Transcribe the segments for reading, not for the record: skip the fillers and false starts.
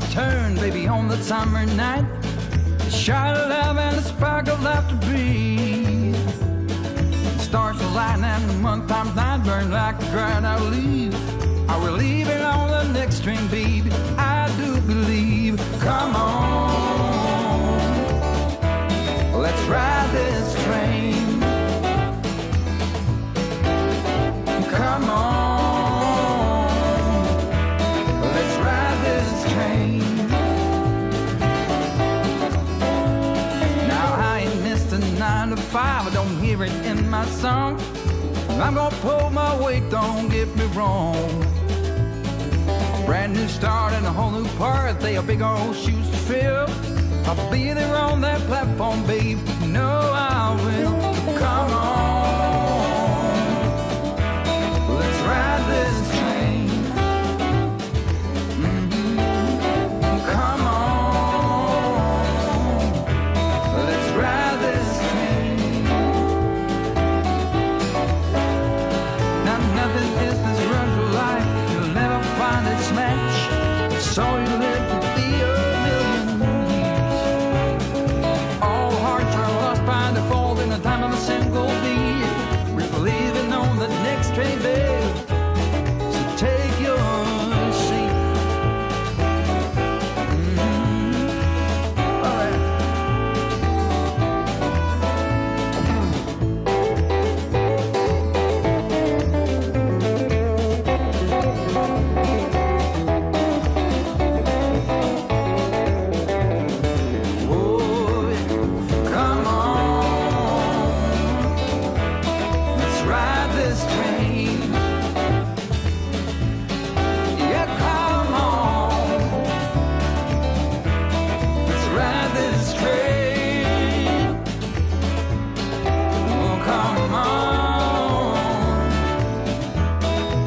return, baby, on the summer night. A shot of love and a spark of laughter breathe. The stars align and the month times night burn like a dried out leaf. Are we leaving on the next train, baby? I do believe. Come on, let's ride this train. Come on, let's ride this train. Now I ain't missed a 9 to 5, I don't hear it in my song. I'm gonna pull my weight, don't get me wrong. Brand new start and a whole new part, they are big old shoes to fill. I'll be there on that platform, babe, you know I will. Come on, let's ride this train. Come on, let's ride this train. Now nothing is this run for life, you'll never find its match. So you live to be a million years. All hearts are lost by default in the time of a single beat. We're leaving on the next train, babe, so take your seat. All right. Oh, come on, let's ride this train. Yeah, come on, let's ride this train. Oh, come on,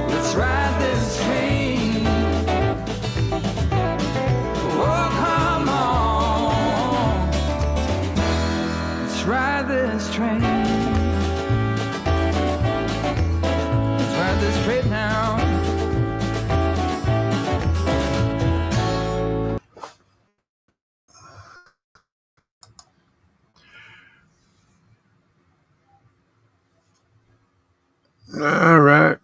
let's ride this train. Oh, come on, let's ride this train. Let's ride this train now. All right.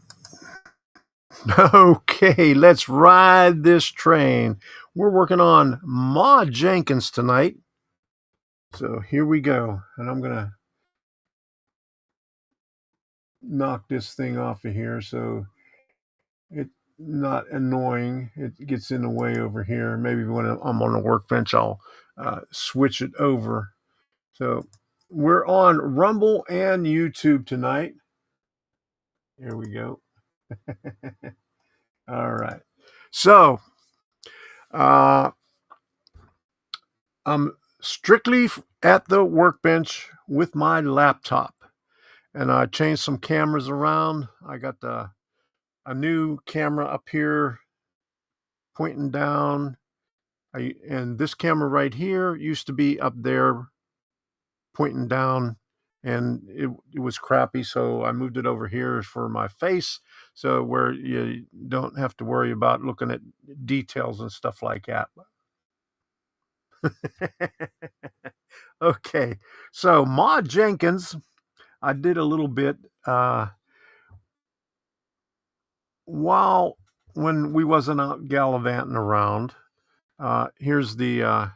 Okay, let's ride this train. We're working on Ma Jenkins tonight. So here we go. And I'm going to knock this thing off of here so it's not annoying. It gets in the way over here. Maybe when I'm on the workbench, I'll switch it over. So we're on Rumble and YouTube tonight. Here we go. All right. So I'm strictly at the workbench with my laptop. And I changed some cameras around. I got a new camera up here pointing down. And this camera right here used to be up there pointing down, and it was crappy, so I moved it over here for my face, so where you don't have to worry about looking at details and stuff like that. Okay, so Ma Jenkins, I did a little bit when we wasn't out gallivanting around. Here's the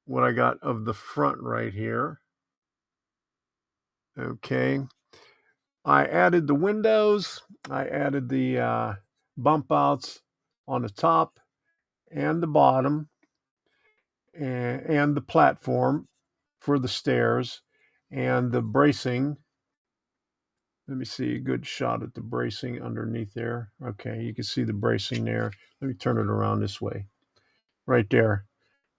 what I got of the front right here. Okay, I added the windows, I added the bump outs on the top and the bottom, and the platform for the stairs, and the bracing. Let me see a good shot at the bracing underneath there. Okay, you can see the bracing there. Let me turn it around this way. Right there.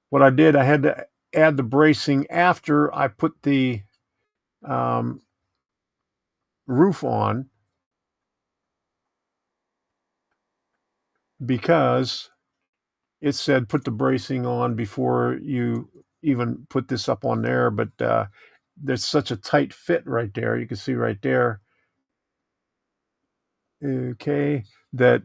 What I did, I had to add the bracing after I put the roof on, because it said put the bracing on before you even put this up on there, but there's such a tight fit right there. You can see right there. Okay, that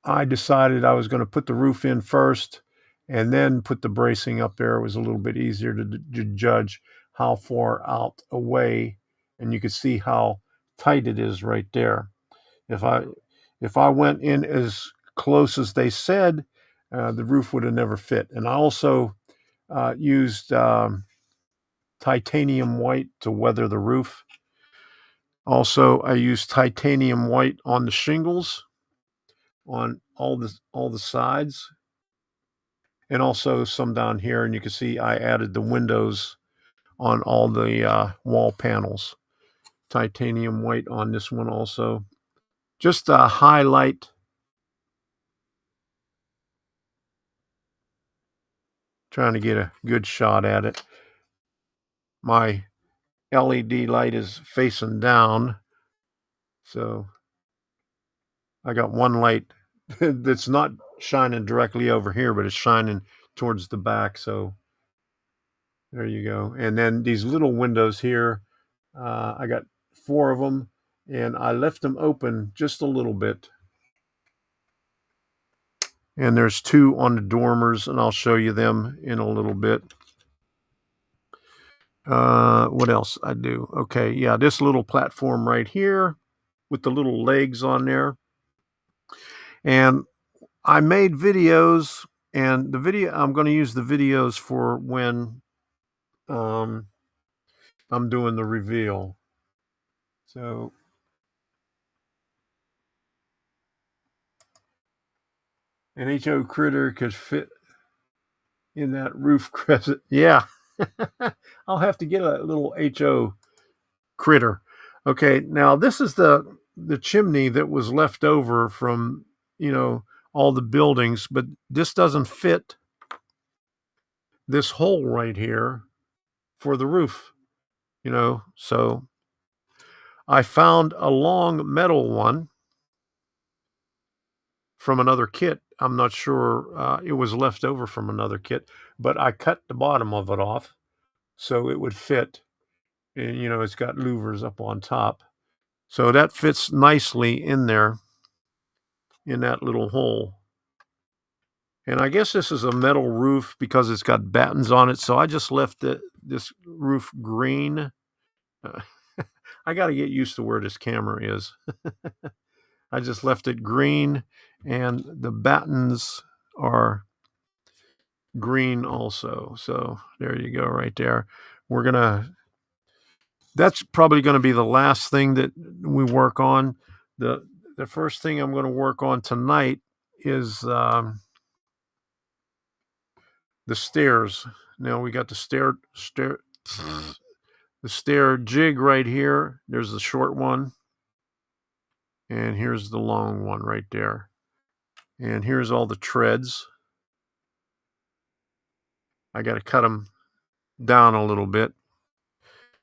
I decided I was going to put the roof in first and then put the bracing up there. It was a little bit easier to judge how far out away, and you could see how tight it is right there. If I went in as close as they said, the roof would have never fit. And I also used titanium white to weather the roof. Also, I used titanium white on the shingles on all the sides, and also some down here. And you can see I added the windows on all the wall panels. Titanium white on this one also. Just a highlight. Trying to get a good shot at it. My LED light is facing down, so I got one light that's not shining directly over here, but it's shining towards the back. So there you go. And then these little windows here, I got 4 of them, and I left them open just a little bit. And there's 2 on the dormers, and I'll show you them in a little bit. What else I do? Okay, yeah, this little platform right here with the little legs on there. And I made videos, and I'm going to use the videos for when I'm doing the reveal. So an HO critter could fit in that roof crescent. Yeah. I'll have to get a little HO critter. Okay, now this is the chimney that was left over from, all the buildings, but this doesn't fit this hole right here for the roof, so I found a long metal one from another kit. I'm not sure, it was left over from another kit, but I cut the bottom of it off so it would fit. And, it's got louvers up on top. So that fits nicely in there in that little hole. And I guess this is a metal roof because it's got battens on it. So I just left this roof green. I got to get used to where this camera is. I just left it green, and the battens are green also. So there you go right there. That's probably going to be the last thing that we work on. The first thing I'm going to work on tonight is the stairs. Now we got the stair jig right here. There's the short one, and here's the long one right there. And here's all the treads. I got to cut them down a little bit.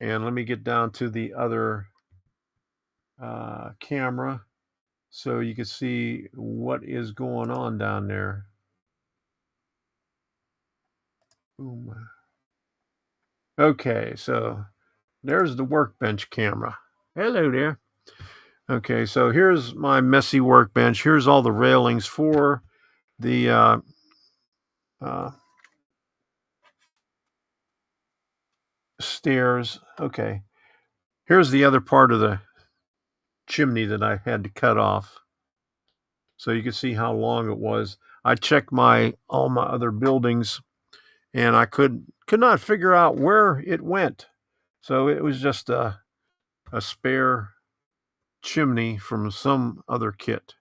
And let me get down to the other camera so you can see what is going on down there. Boom. Okay, so there's the workbench camera. Hello there. Okay, so here's my messy workbench. Here's all the railings for the stairs. Okay, here's the other part of the chimney that I had to cut off, so you can see how long it was. I checked all my other buildings, and I could not figure out where it went. So it was just a spare chimney from some other kit.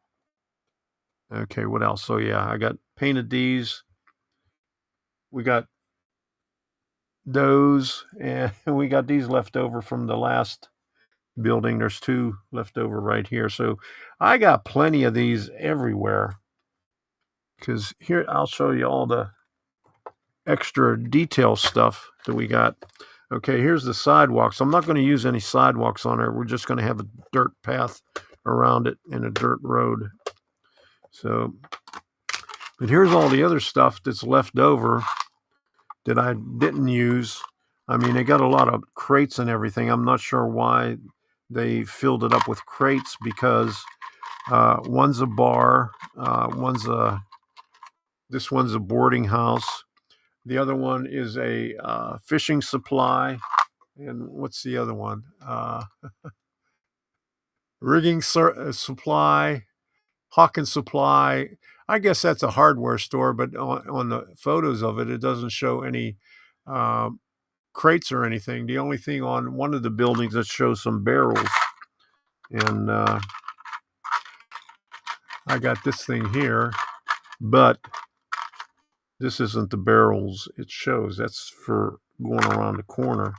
Okay, what else? So yeah, I got painted these. We got those, and we got these left over from the last building. There's 2 left over right here. So I got plenty of these everywhere, because here I'll show you all the extra detail stuff that we got. Okay, here's the sidewalks. I'm not going to use any sidewalks on it. We're just going to have a dirt path around it and a dirt road. So, but here's all the other stuff that's left over that I didn't use. I mean, they got a lot of crates and everything. I'm not sure why they filled it up with crates, because One's a bar. This one's a boarding house. The other one is a fishing supply. And what's the other one? Rigging supply, Hawkins Supply. I guess that's a hardware store, but on the photos of it, it doesn't show any crates or anything. The only thing on one of the buildings that shows some barrels. And I got this thing here, but this isn't the barrels it shows. That's for going around the corner.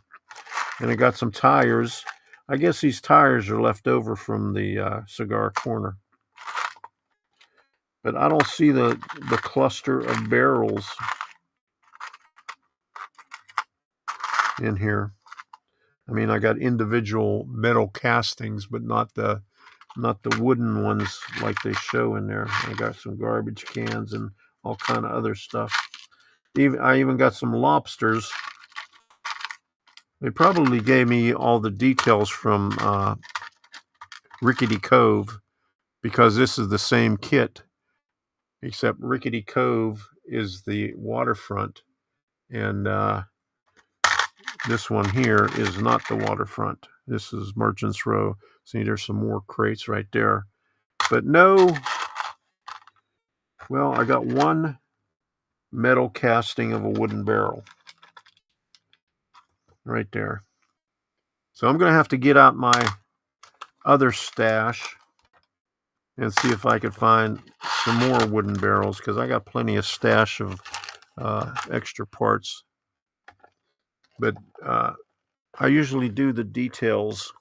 And I got some tires. I guess these tires are left over from the cigar corner. But I don't see the cluster of barrels in here. I mean, I got individual metal castings, but not the wooden ones like they show in there. I got some garbage cans and all kind of other stuff. I even got some lobsters. They probably gave me all the details from Rickety Cove, because this is the same kit, except Rickety Cove is the waterfront, and this one here is not the waterfront. This is Merchants Row. See, there's some more crates right there. But no, well, I got one metal casting of a wooden barrel right there. So I'm going to have to get out my other stash and see if I could find some more wooden barrels, because I got plenty of stash of extra parts. But I usually do the details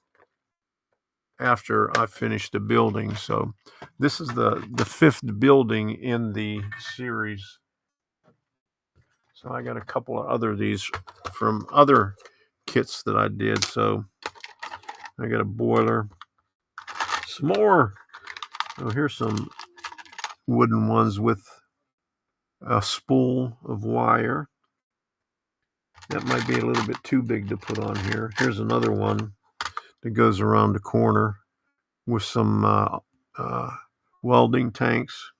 after I finish the building. So this is the fifth building in the series. So I got a couple of other of these from other kits that I did. So I got a boiler, some more. Oh, here's some wooden ones with a spool of wire. That might be a little bit too big to put on here. Here's another one that goes around the corner with some welding tanks.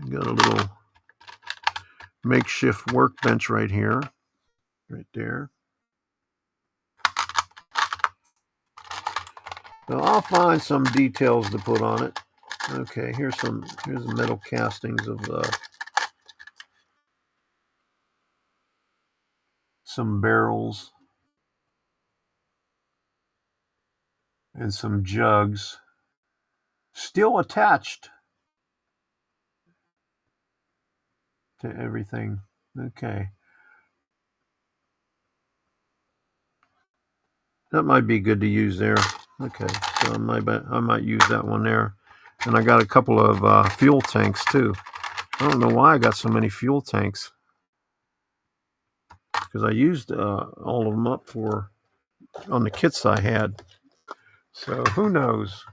Got a little makeshift workbench right here, right there. So I'll find some details to put on it. Okay, here's the metal castings of some barrels and some jugs, still attached to everything. Okay, that might be good to use there. Okay, so I might use that one there. And I got a couple of fuel tanks too. I don't know why I got so many fuel tanks, because I used all of them up on the kits I had. So who knows?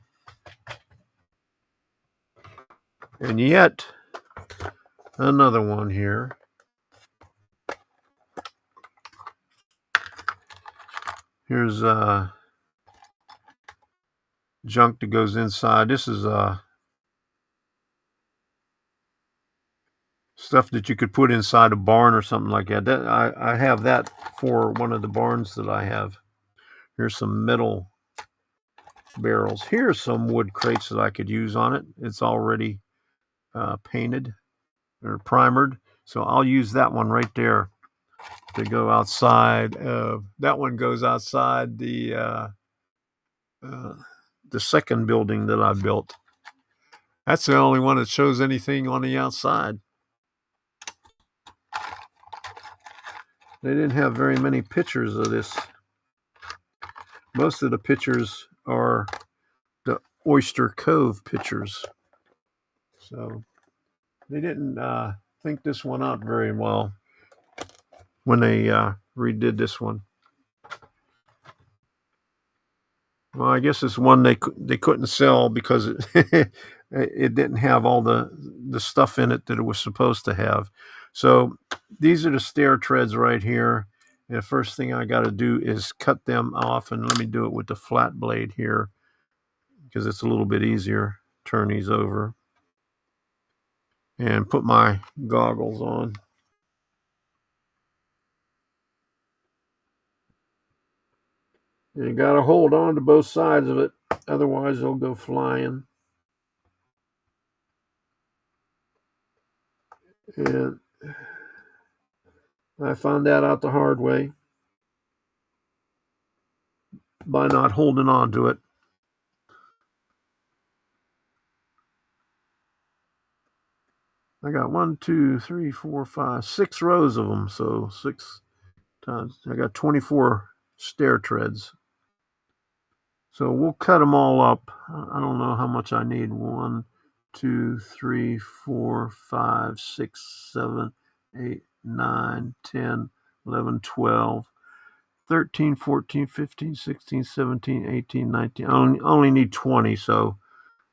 And yet another one here. Here's junk that goes inside. This is stuff that you could put inside a barn or something like that. I have that for one of the barns that I have. Here's some metal barrels. Here's some wood crates that I could use on it. It's already painted or primered, so I'll use that one right there to go outside. That one goes outside the second building that I built. That's the only one that shows anything on the outside. They didn't have very many pictures of this. Most of the pictures are the Oyster Cove pictures. So they didn't think this one out very well when they redid this one. Well, I guess it's one they couldn't sell because it didn't have all the stuff in it that it was supposed to have. So these are the stair treads right here, And the first thing I got to do is cut them off, and let me do it with the flat blade here because it's a little bit easier. Turn these over and put my goggles on. You got to hold on to both sides of it, otherwise they'll go flying. And I found that out the hard way by not holding on to it. I got 1, 2, 3, 4, 5, 6 rows of them, so 6 times. I got 24 stair treads. So we'll cut them all up. I don't know how much I need. 1, 2, 3, 4, 5, 6, 7, 8, 9, 10, 11, 12, 13, 14, 15, 16, 17, 18, 19. I only need 20, so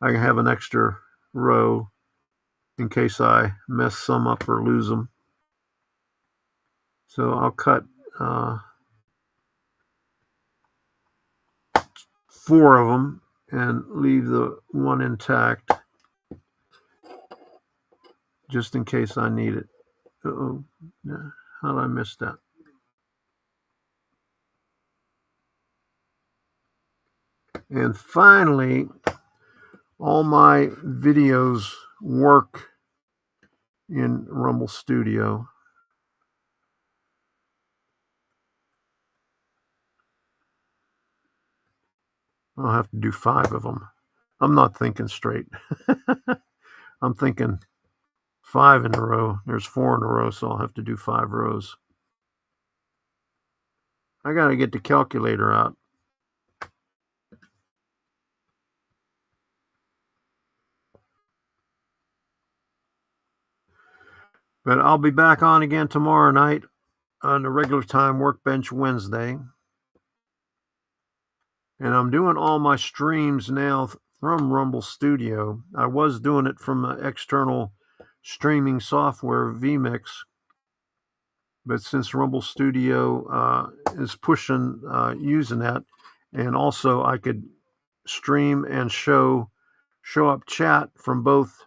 I can have an extra row in case I mess some up or lose them. So I'll cut 4 of them and leave the one intact just in case I need it. Uh-oh. How did I miss that? And finally, all my videos work in Rumble Studio. I'll have to do 5 of them. I'm not thinking straight. I'm thinking 5 in a row. There's 4 in a row, so I'll have to do 5 rows. I got to get the calculator out. But I'll be back on again tomorrow night on the regular time, Workbench Wednesday. And I'm doing all my streams now from Rumble Studio. I was doing it from the external streaming software, vMix. But since Rumble Studio is pushing using that, and also I could stream and show up chat from both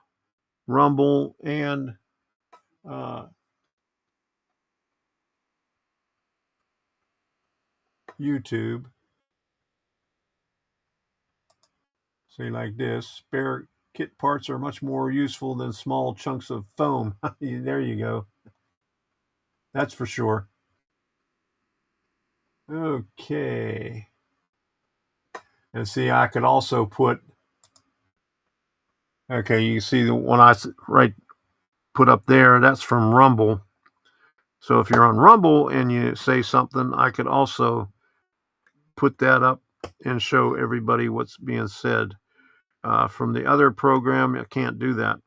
Rumble and YouTube. See, like this, spare kit parts are much more useful than small chunks of foam. There you go. That's for sure. Okay. And see, I could also put, okay, you see the one I put up there, that's from Rumble. So if you're on Rumble and you say something, I could also put that up and show everybody what's being said. From the other program, I can't do that.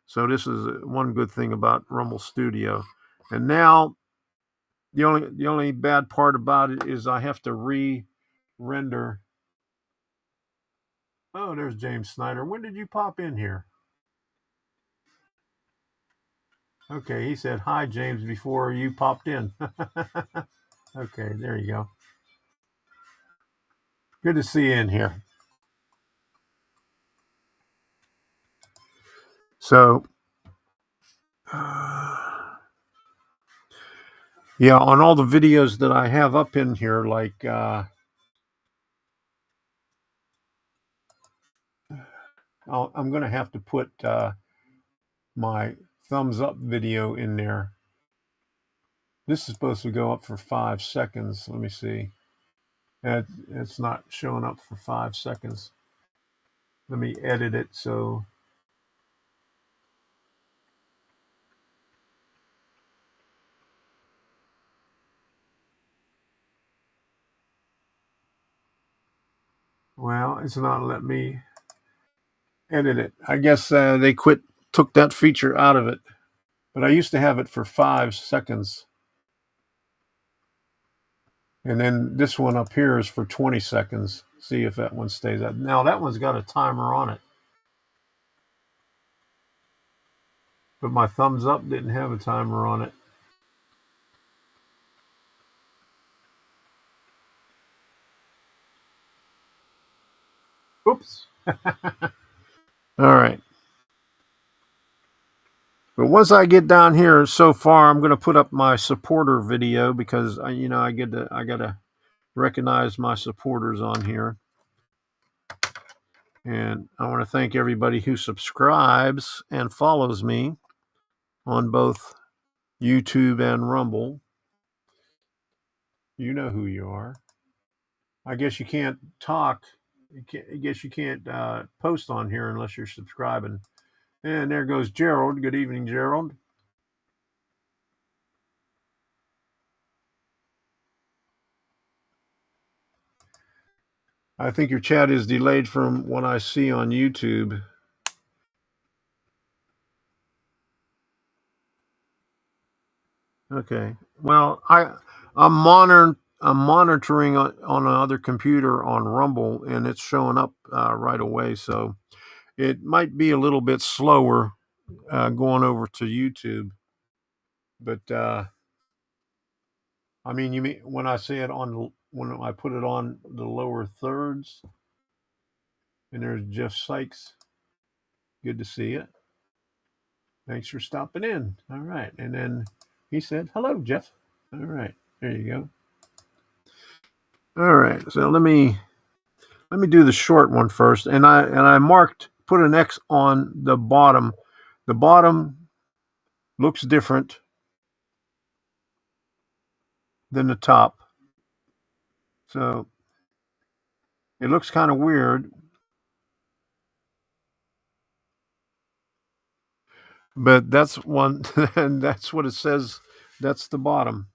So this is one good thing about Rumble Studio. And now the only bad part about it is I have to re-render. Oh, there's James Snyder. When did you pop in here? Okay, he said hi, James, before you popped in. Okay, there you go. Good to see you in here. So, yeah, on all the videos that I have up in here, like I'm going to have to put my thumbs up video in there. This is supposed to go up for 5 seconds. Let me see. It's not showing up for 5 seconds. Let me edit it so. Well, it's not letting me edit it. I guess they took that feature out of it. But I used to have it for 5 seconds. And then this one up here is for 20 seconds. See if that one stays up. Now that one's got a timer on it. But my thumbs up didn't have a timer on it. Oops. All right. But once I get down here, so far, I'm going to put up my supporter video because I gotta recognize my supporters on here, and I want to thank everybody who subscribes and follows me on both YouTube and Rumble. You know who you are. I guess you can't talk. I guess you can't post on here unless you're subscribing. And there goes Gerald. Good evening, Gerald. I think your chat is delayed from what I see on YouTube. Okay. Well, I'm monitoring on another computer on Rumble, and it's showing up right away. So it might be a little bit slower going over to YouTube. But I mean, you mean when I say it when I put it on the lower thirds, and there's Jeff Sykes. Good to see you. Thanks for stopping in. All right. And then he said, "Hello, Jeff." All right. There you go. All right. So let me do the short one first. And I put an X on the bottom. The bottom looks different than the top. So it looks kind of weird. But that's one, and that's what it says. That's the bottom.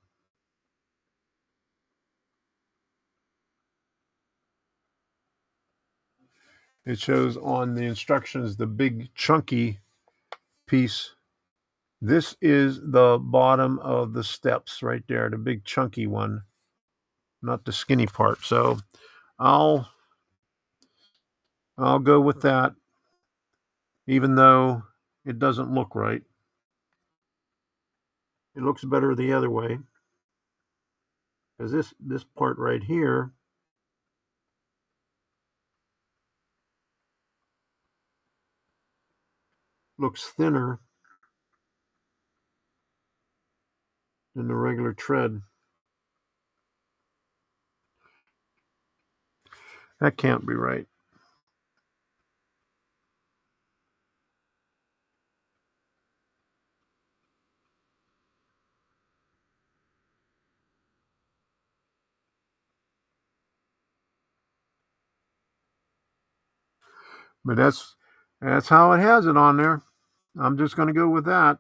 It shows on the instructions the big chunky piece. This is the bottom of the steps right there, the big chunky one, not the skinny part. So I'll go with that, even though it doesn't look right. It looks better the other way, because this part right here looks thinner than the regular tread. That can't be right. But that's how it has it on there. I'm just going to go with that.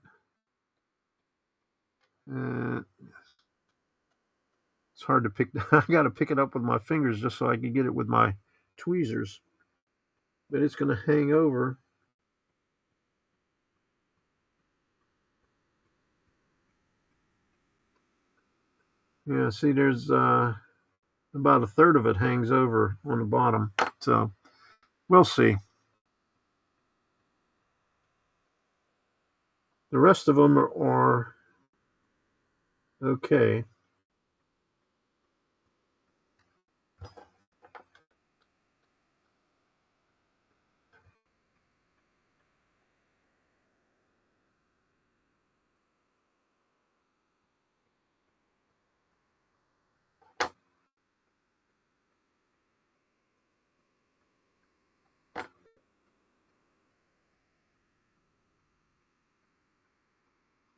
It's hard to pick. I got to pick it up with my fingers just so I can get it with my tweezers. But it's going to hang over. Yeah, see, there's about a third of it hangs over on the bottom. So we'll see. The rest of them are okay.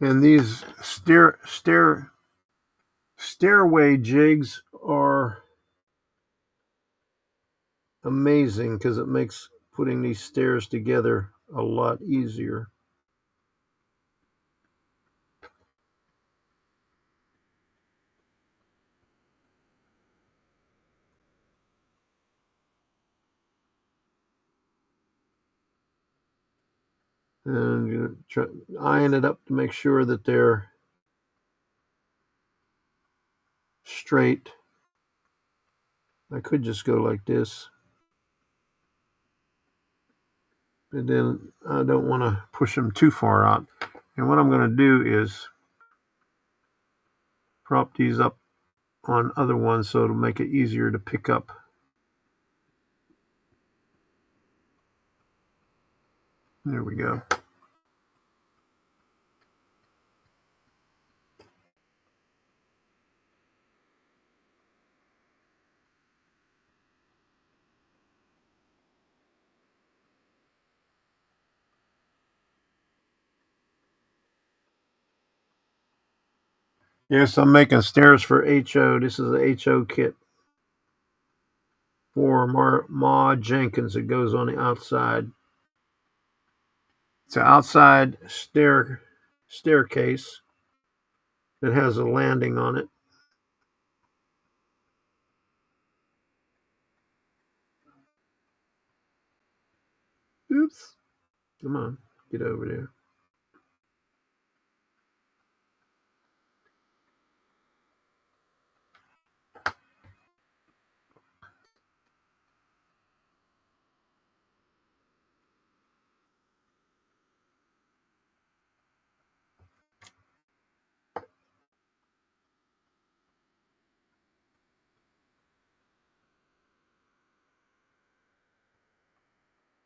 And these stairway jigs are amazing because it makes putting these stairs together a lot easier. And you iron it up to make sure that they're straight. I could just go like this, and then I don't want to push them too far out. And what I'm going to do is prop these up on other ones so it'll make it easier to pick up. There we go. Yes, I'm making stairs for HO. This is the HO kit for Ma Jenkins. It goes on the outside. It's an outside staircase that has a landing on it. Oops. Come on, get over there.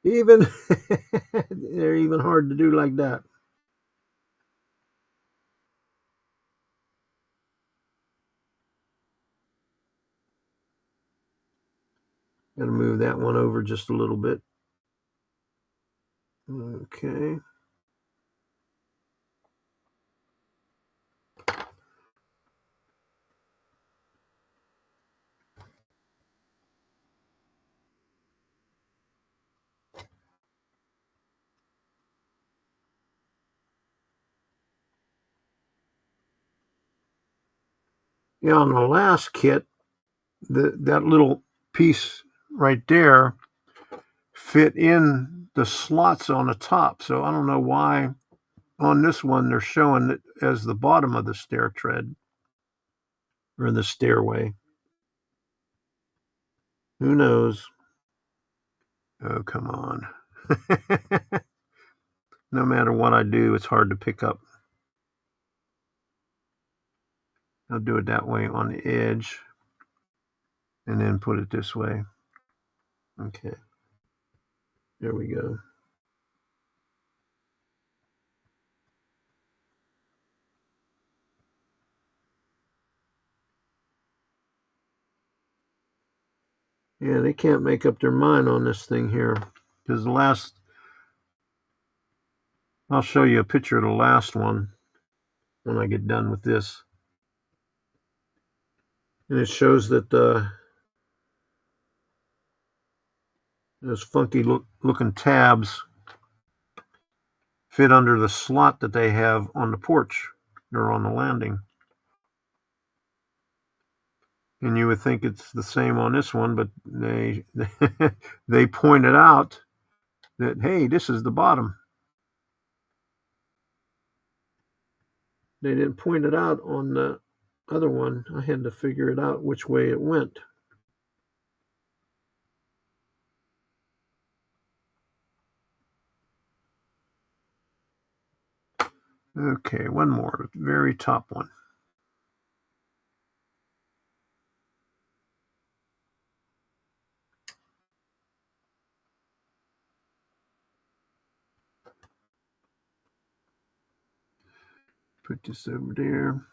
Even they're even hard to do like that. Gotta move that one over just a little bit. Okay. Yeah, on the last kit, that little piece right there fit in the slots on the top. So I don't know why on this one they're showing it as the bottom of the stair tread or the stairway. Who knows? Oh, come on. No matter what I do, it's hard to pick up. I'll do it that way on the edge and then put it this way. Okay. There we go. Yeah, they can't make up their mind on this thing here because the last, I'll show you a picture of the last one when I get done with this. And it shows that those funky looking tabs fit under the slot that they have on the porch. They're on the landing. And you would think it's the same on this one, but they they pointed out that, hey, this is the bottom. They didn't point it out on the other one. I had to figure it out which way it went. Okay, one more, very top one. Put this over there.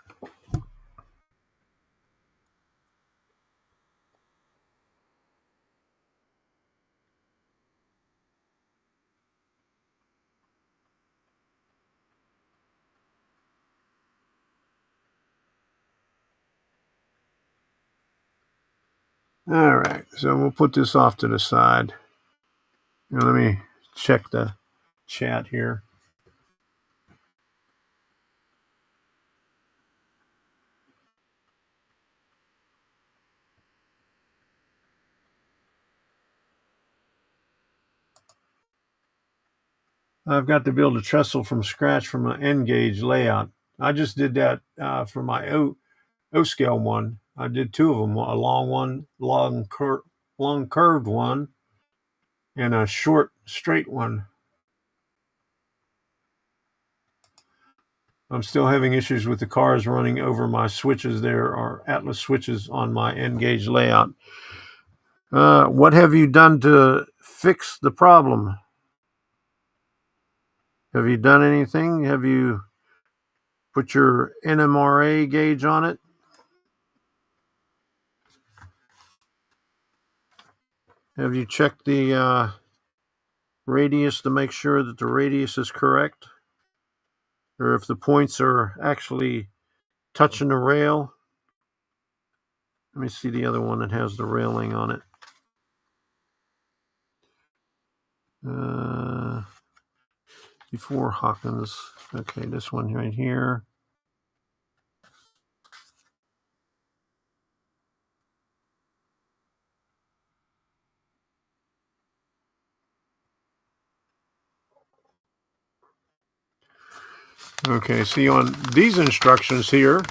All right, so we'll put this off to the side. Now let me check the chat here. I've got to build a trestle from scratch from an N gauge layout. I just did that for my O scale one. I did two of them, a long one, long curved one, and a short straight one. I'm still having issues with the cars running over my switches. There are Atlas switches on my N gauge layout. What have you done to fix the problem? Have you done anything? Have you put your NMRA gauge on it? Have you checked the radius to make sure that the radius is correct? Or if the points are actually touching the rail? Let me see the other one that has the railing on it. Before Hawkins. Okay, this one right here. Okay, see on these instructions here,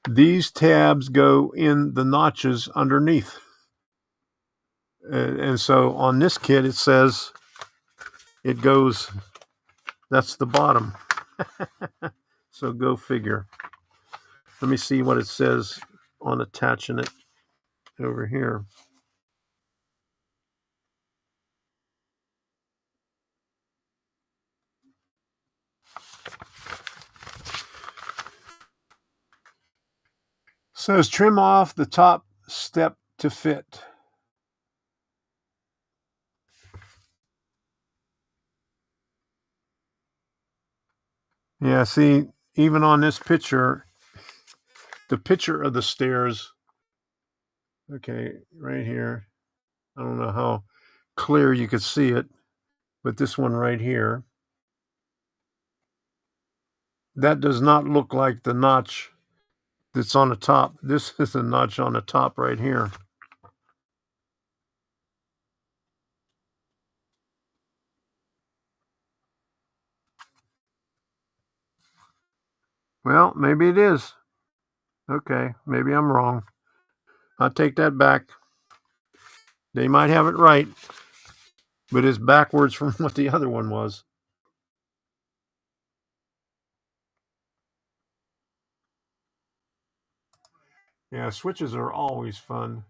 these tabs go in the notches underneath. And so on this kit, it says it goes, that's the bottom. So go figure. Let me see what it says on attaching it over here. Says trim off the top step to fit. Yeah, see, even on this picture, the picture of the stairs, okay, right here, I don't know how clear you could see it, but this one right here, that does not look like the notch that's on the top. This is a notch on the top right here. Well, maybe it is. Okay, maybe I'm wrong. I'll take that back. They might have it right, but it's backwards from what the other one was. Yeah, switches are always fun.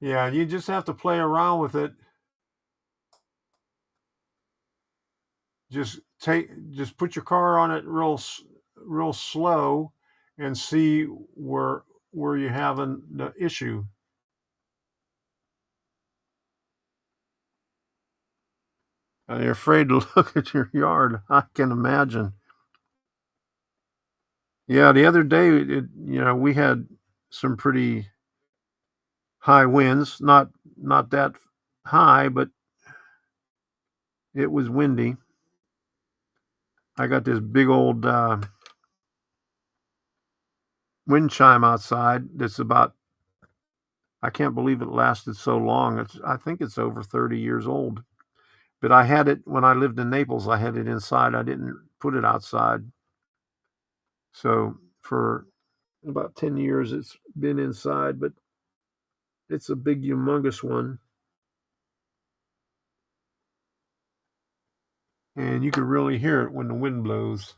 Yeah, you just have to play around with it. Just put your car on it real slow and see where you're having the issue. And you're afraid to look at your yard. I can imagine. Yeah, the other day, we had some pretty high winds. Not that high, but it was windy. I got this big old wind chime outside that's about, I can't believe it lasted so long. I think it's over 30 years old. But I had it when I lived in Naples. I had it inside. I didn't put it outside. So for about 10 years, it's been inside, but it's a big, humongous one. And you can really hear it when the wind blows.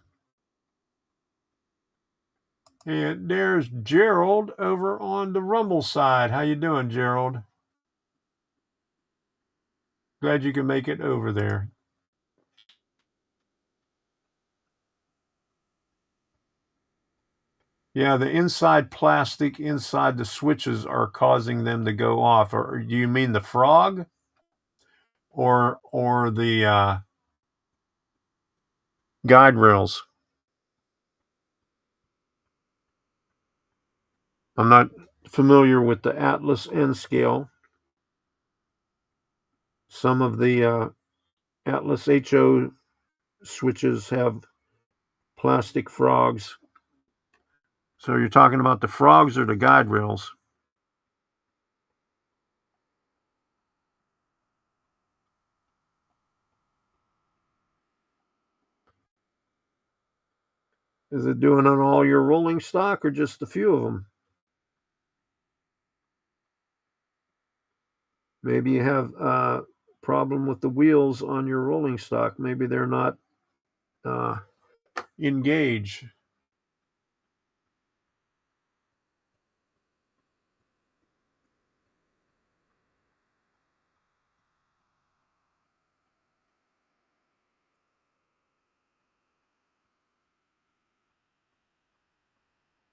And there's Gerald over on the Rumble side. How you doing, Gerald? Glad you can make it over there. Yeah, the inside plastic inside the switches are causing them to go off. Or do you mean the frog? Or the guide rails? I'm not familiar with the Atlas N scale. Some of the Atlas HO switches have plastic frogs. So you're talking about the frogs or the guide rails? Is it doing on all your rolling stock or just a few of them? Maybe you have a problem with the wheels on your rolling stock. Maybe they're not engaged.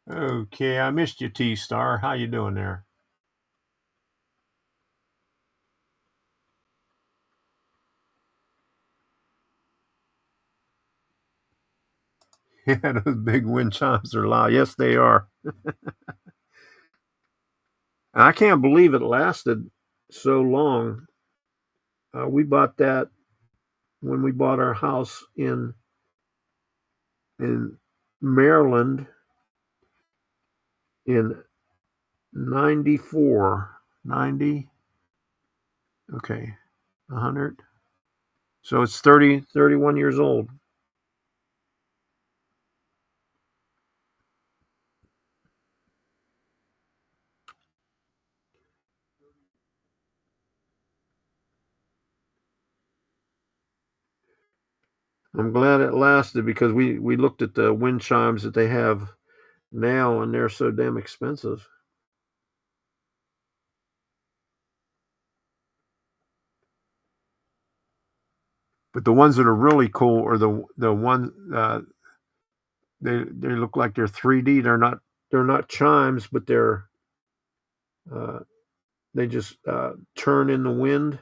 Okay, I missed you, T-Star. How you doing there? Yeah, those big wind chimes are loud. Yes, they are. And I can't believe it lasted so long. We bought that when we bought our house in Maryland in 94. 90. Okay, 100. So it's 31 years old. I'm glad it lasted because we looked at the wind chimes that they have now, and they're so damn expensive. But the ones that are really cool are the one they look like they're 3D. They're not chimes, but uh, they just turn in the wind,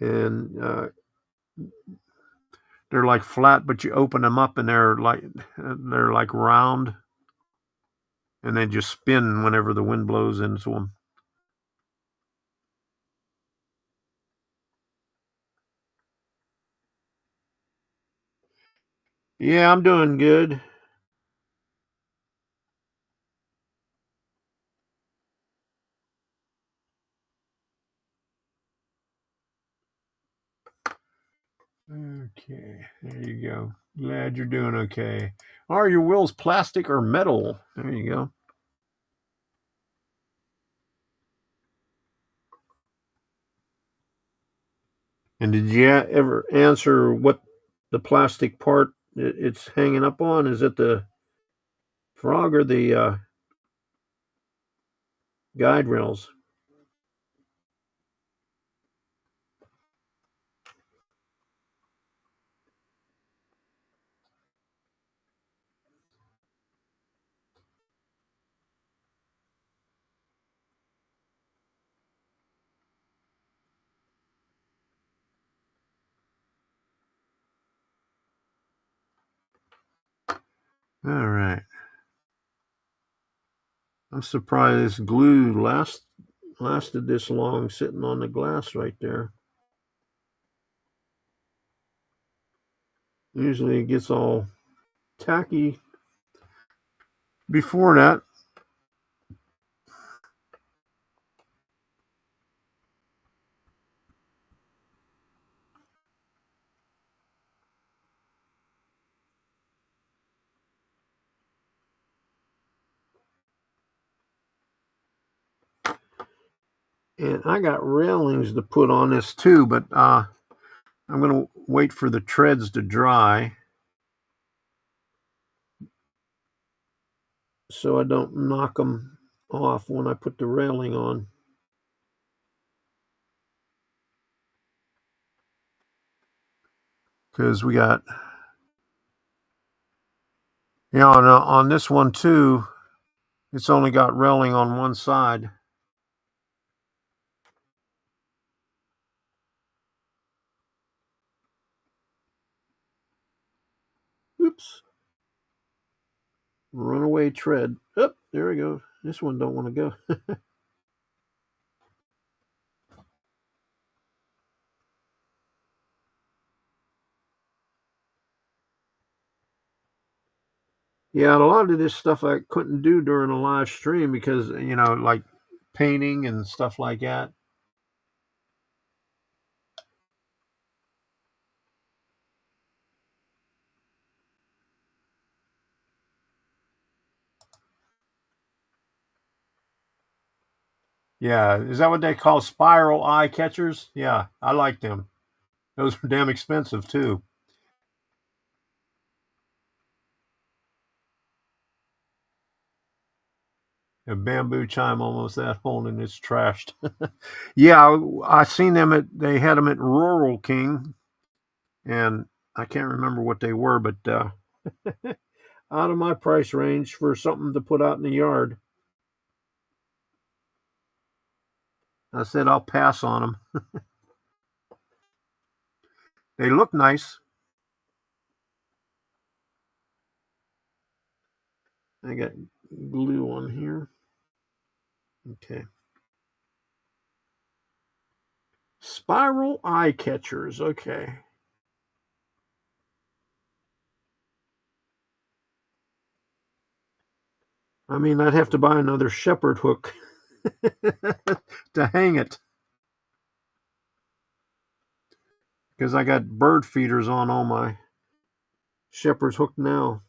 and they're like flat, but you open them up and they're like round, and they just spin whenever the wind blows into them. Yeah, I'm doing good. Okay, there you go. Glad you're doing okay. Are your wheels plastic or metal? There you go. And did you ever answer what the plastic part it's hanging up on? Is it the frog or the guide rails? All right. I'm surprised this glue lasted this long sitting on the glass right there. Usually it gets all tacky before that. And I got railings to put on this too, but I'm going to wait for the treads to dry so I don't knock them off when I put the railing on. Because we got, on this one too, it's only got railing on one side. Oops. Runaway tread. Oh, there we go. This one don't want to go. Yeah, a lot of this stuff I couldn't do during a live stream because, like painting and stuff like that. Yeah, is that what they call spiral eye catchers? Yeah, I like them. Those are damn expensive too. A bamboo chime almost that old and it's trashed. Yeah, I seen them they had them at Rural King, and I can't remember what they were, but out of my price range for something to put out in the yard. I said I'll pass on them. They look nice. I got glue on here. Okay. Spiral eye catchers. Okay. I mean, I'd have to buy another shepherd hook to hang it, because I got bird feeders on all my shepherd's hook now.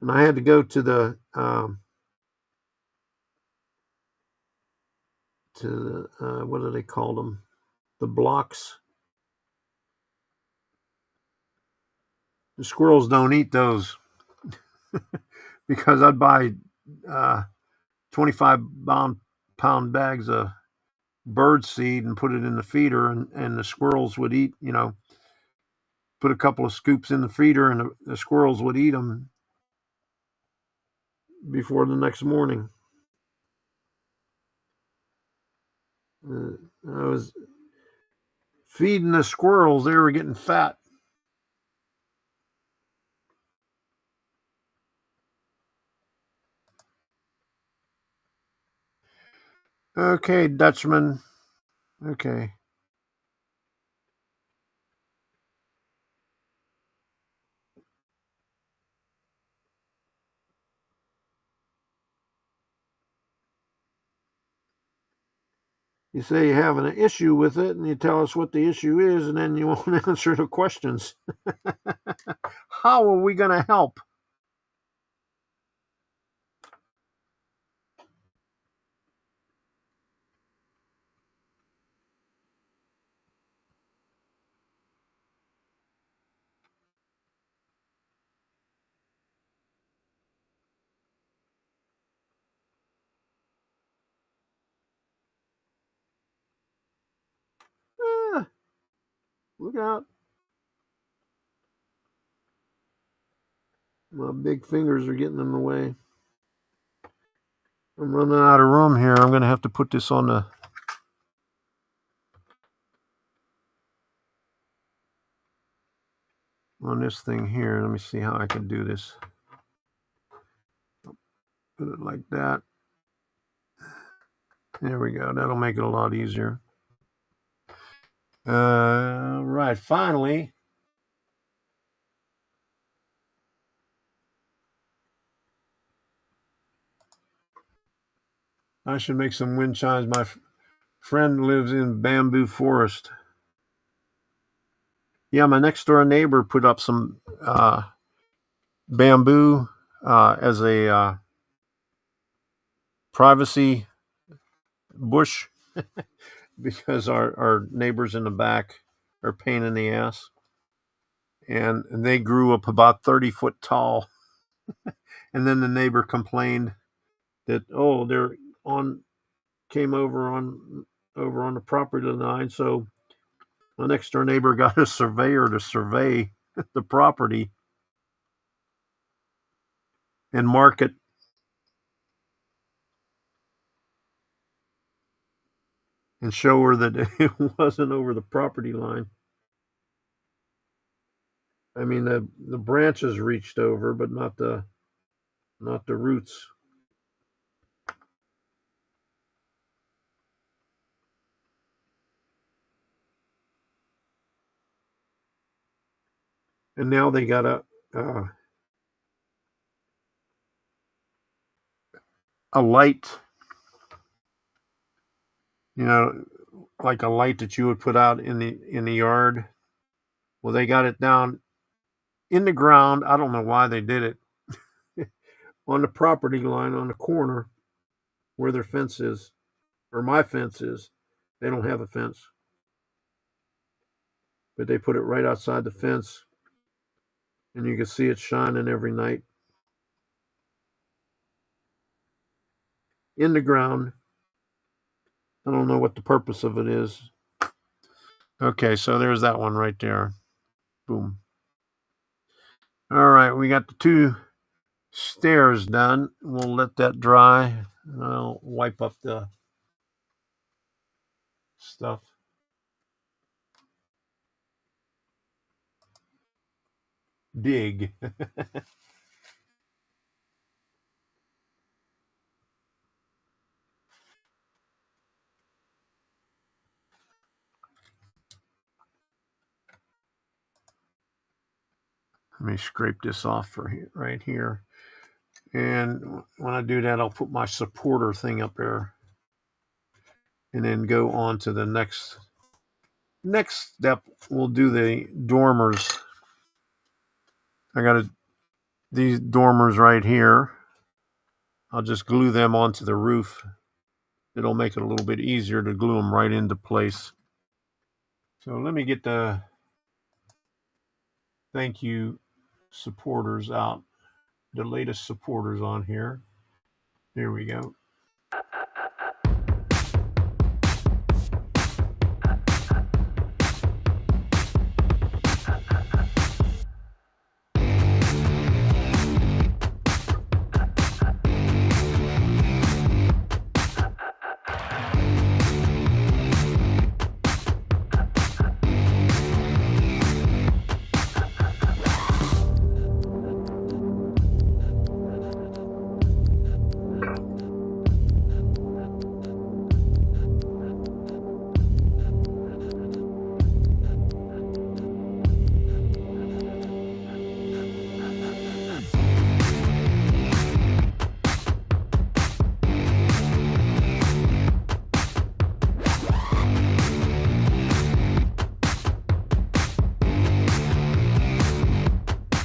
And I had to go to the what do they call them? The blocks. The squirrels don't eat those because I'd buy 25-pound bags of bird seed and put it in the feeder, and the squirrels would eat, put a couple of scoops in the feeder, and the squirrels would eat them before the next morning. I was feeding the squirrels. They were getting fat. Okay, Dutchman. Okay. You say you have an issue with it, and you tell us what the issue is, and then you won't answer the questions. How are we going to help? Look out. My big fingers are getting in the way. I'm running out of room here. I'm going to have to put this on this thing here. Let me see how I can do this. Put it like that. There we go. That'll make it a lot easier. Right. Finally, I should make some wind chimes. My friend lives in Bamboo Forest. Yeah, my next door neighbor put up some bamboo as a privacy bush because our neighbors in the back are a pain in the ass. And they grew up about 30 foot tall. And then the neighbor complained that, they're came over on the property line. So my next door neighbor got a surveyor to survey the property and mark it. And show her that it wasn't over the property line. I mean, the branches reached over, but not the roots. And now they got a light, like a light that you would put out in the yard. Well, they got it down in the ground. I don't know why they did it. On the property line, on the corner where their fence is, or my fence is. They don't have a fence, but they put it right outside the fence, and you can see it shining every night in the ground. I don't know what the purpose of it is. Okay, so there's that one right there. Boom. All right, we got the 2 stairs done. We'll let that dry. I'll wipe up the stuff. Dig. Let me scrape this off for right here. And when I do that, I'll put my supporter thing up there and then go on to the next step. We'll do the dormers. I got these dormers right here. I'll just glue them onto the roof. It'll make it a little bit easier to glue them right into place. So let me get the thank you supporters out, the latest supporters on here. There we go.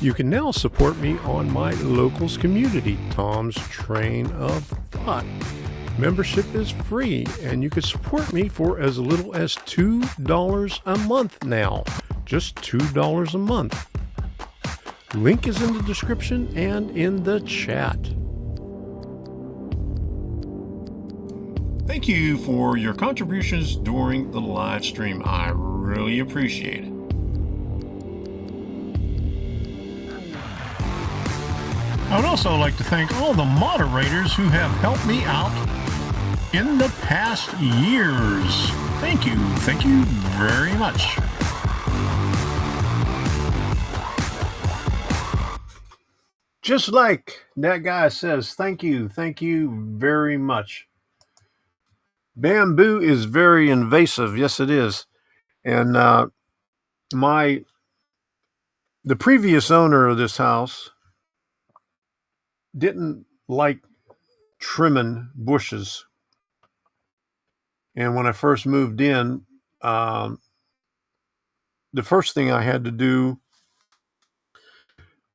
You can now support me on my locals community, Tom's Train of Thought. Membership is free, and you can support me for as little as $2 a month now. Just $2 a month. Link is in the description and in the chat. Thank you for your contributions during the live stream. I really appreciate it. I would also like to thank all the moderators who have helped me out in the past years. Thank you very much. Just like that guy says, thank you very much. Bamboo is very invasive. Yes, it is. And the previous owner of this house didn't like trimming bushes. And when I first moved in, the first thing I had to do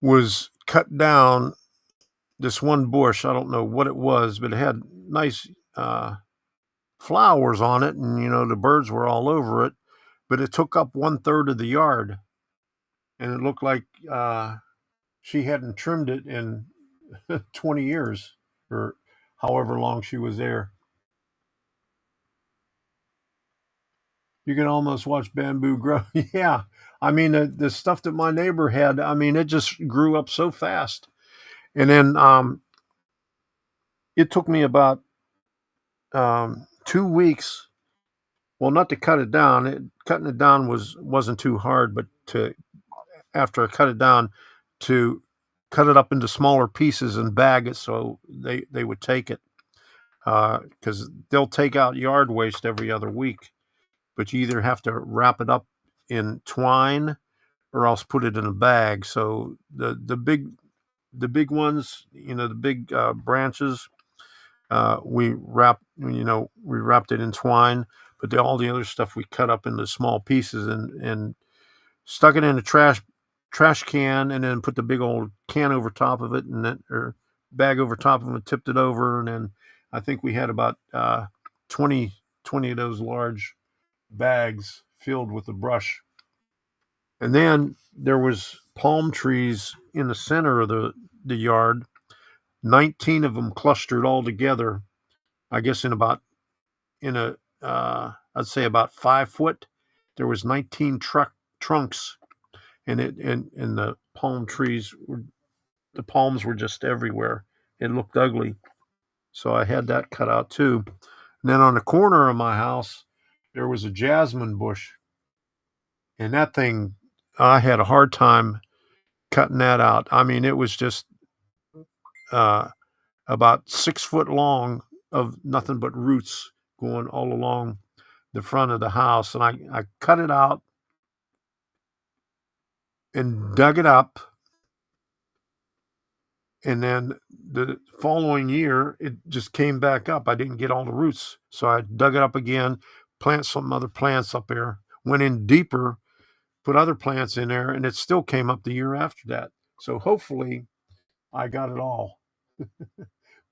was cut down this one bush. I don't know what it was, but it had nice flowers on it, and the birds were all over it. But it took up 1/3 of the yard, and it looked like she hadn't trimmed it in 20 years or however long she was there. You can almost watch bamboo grow. Yeah. I mean, the stuff that my neighbor had, I mean, it just grew up so fast. And then it took me about 2 weeks. Well, not to cut it down. Cutting it down wasn't too hard, but after I cut it down, to cut it up into smaller pieces and bag it so they would take it. Because they'll take out yard waste every other week. But you either have to wrap it up in twine or else put it in a bag. So the big ones, the big branches, we wrapped it in twine. But all the other stuff we cut up into small pieces and stuck it in a trash can, and then put the big old can over top of it, and then or bag over top of it, tipped it over, and then I think we had about 20 of those large bags filled with the brush. And then there was palm trees in the center of the yard, 19 of them clustered all together. I guess I'd say about 5 foot. There was 19 trunks, and the palm trees the palms were just everywhere. It looked ugly. So I had that cut out too. And then on the corner of my house, there was a jasmine bush. And that thing, I had a hard time cutting that out. I mean, it was just uh, about 6 foot long of nothing but roots going all along the front of the house. And I cut it out and dug it up. And then the following year, it just came back up. I didn't get all the roots. So I dug it up again, plant some other plants up there, went in deeper, put other plants in there, and it still came up the year after that. So hopefully I got it all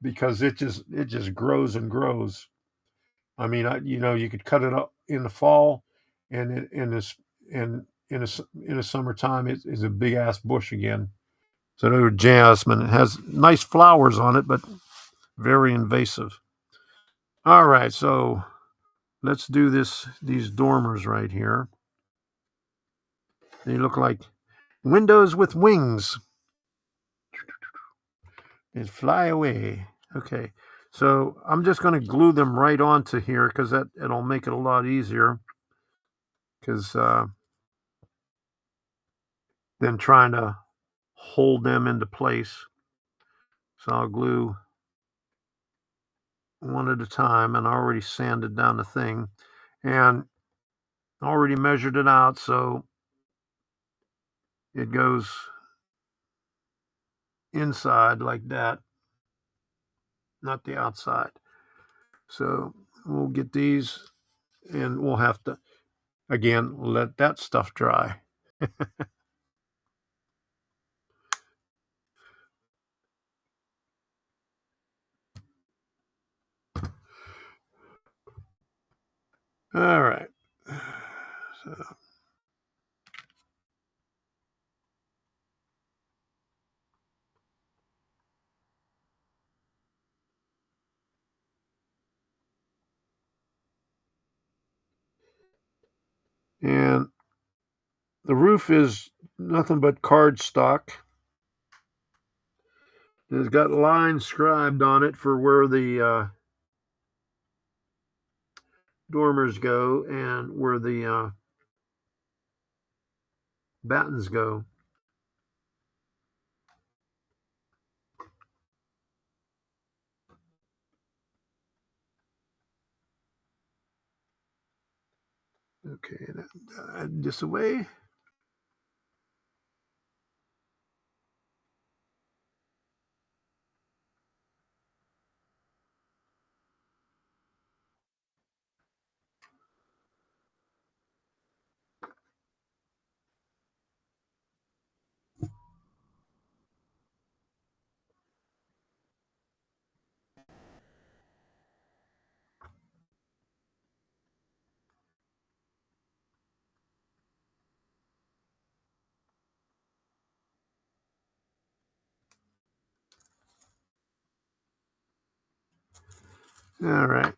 because it just grows and grows. I mean, you could cut it up in the fall, and in the summertime, it is a big ass bush again. So there jasmine. It has nice flowers on it, but very invasive. All right, so let's do these dormers right here. They look like windows with wings. And fly away. Okay, so I'm just going to glue them right onto here because it'll make it a lot easier. Because than trying to hold them into place. So I'll glue one at a time, and I already sanded down the thing and already measured it out, so it goes inside like that, not the outside. So we'll get these, and we'll have to again let that stuff dry. All right. So and the roof is nothing but cardstock. It's got lines scribed on it for where the dormers go and where the battens go. Okay, this away. All right.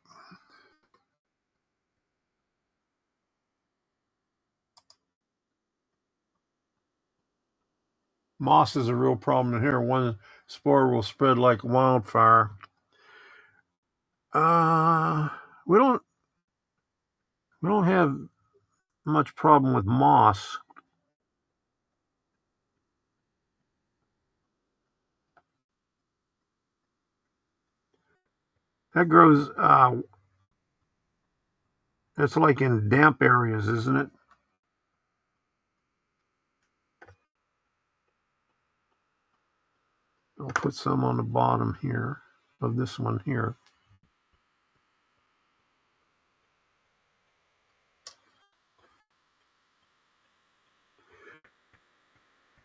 Moss is a real problem in here. One spore will spread like wildfire. We don't have much problem with moss. That grows. It's like in damp areas, isn't it? I'll put some on the bottom here of this one here.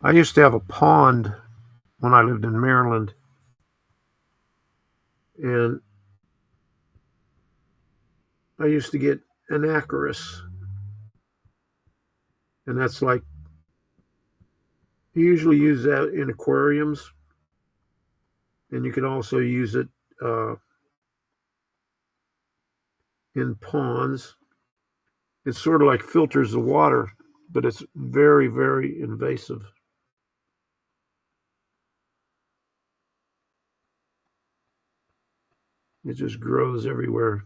I used to have a pond when I lived in Maryland, and I used to get anacharis, and that's like you usually use that in aquariums, and you can also use it in ponds. It sort of like filters the water but it's very, very invasive. It just grows everywhere.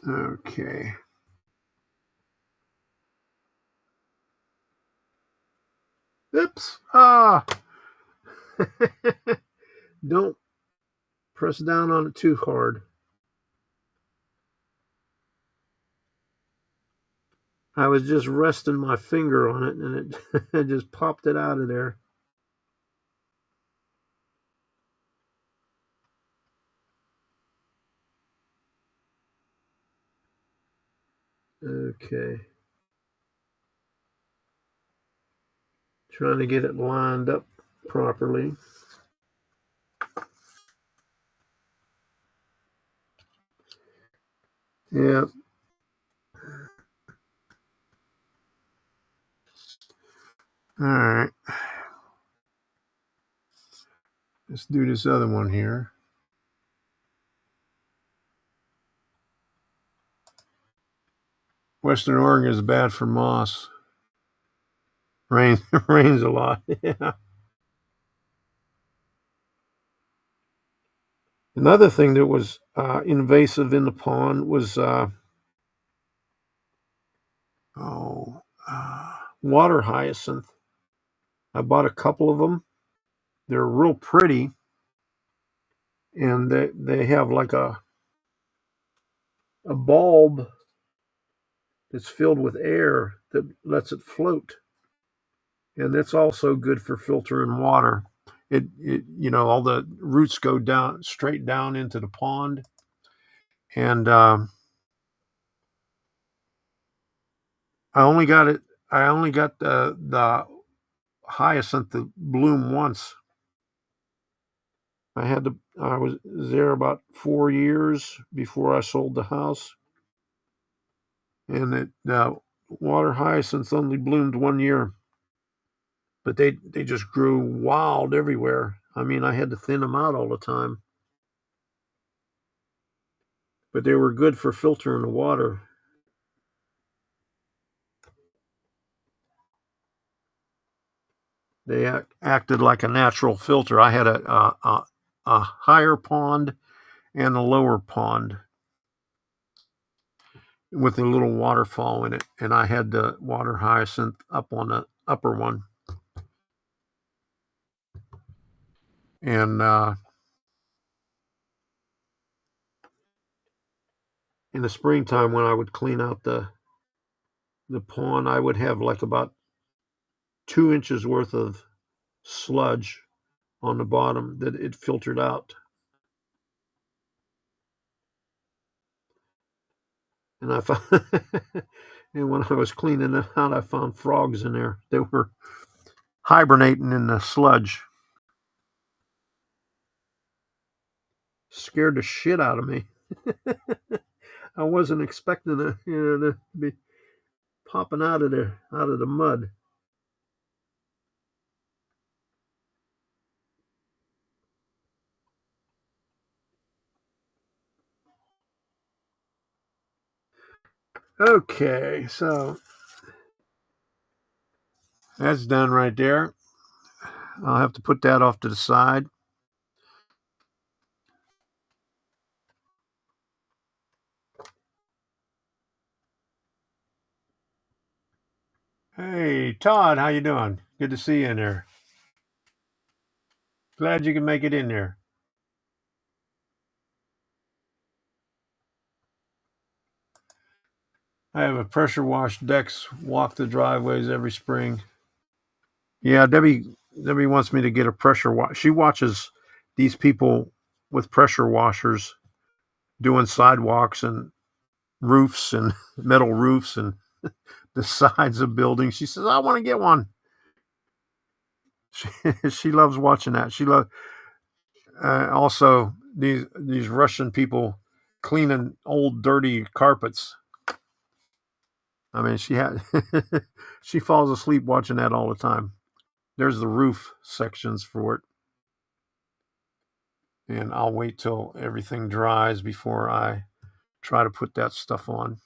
Okay. Oops. Ah. Don't press down on it too hard. I was just resting my finger on it and it just popped it out of there. Okay. Trying to get it lined up properly. Yeah. All right. Let's do this other one here. Western Oregon is bad for moss. Rains rains a lot. Yeah. Another thing that was invasive in the pond was water hyacinth. I bought a couple of them. They're real pretty, and they have like a bulb that's filled with air that lets it float, and that's also good for filtering water. It all the roots go down straight down into the pond, and I only got it. I only got the hyacinth to bloom once. I was there about 4 years before I sold the house, and water hyacinths only bloomed 1 year, but they just grew wild everywhere. I mean, I had to thin them out all the time, but they were good for filtering the water. They acted like a natural filter. I had a higher pond and a lower pond with a little waterfall in it, and I had the water hyacinth up on the upper one. And in the springtime, when I would clean out the pond, I would have like about 2 inches worth of sludge on the bottom that it filtered out. And I found, and when I was cleaning it out, I found frogs in there. They were hibernating in the sludge. Scared the shit out of me. I wasn't expecting it, to be popping out of the mud. Okay, so that's done right there. I'll have to put that off to the side. Hey, Todd, how you doing? Good to see you in there. Glad you can make it in there. I have a pressure washed decks, walk the driveways every spring. Yeah, Debbie wants me to get a pressure wash. She watches these people with pressure washers doing sidewalks and roofs and metal roofs and the sides of buildings. She says, "I want to get one." She loves watching that. She loves also these Russian people cleaning old dirty carpets. I mean, she falls asleep watching that all the time. There's the roof sections for it. And I'll wait till everything dries before I try to put that stuff on.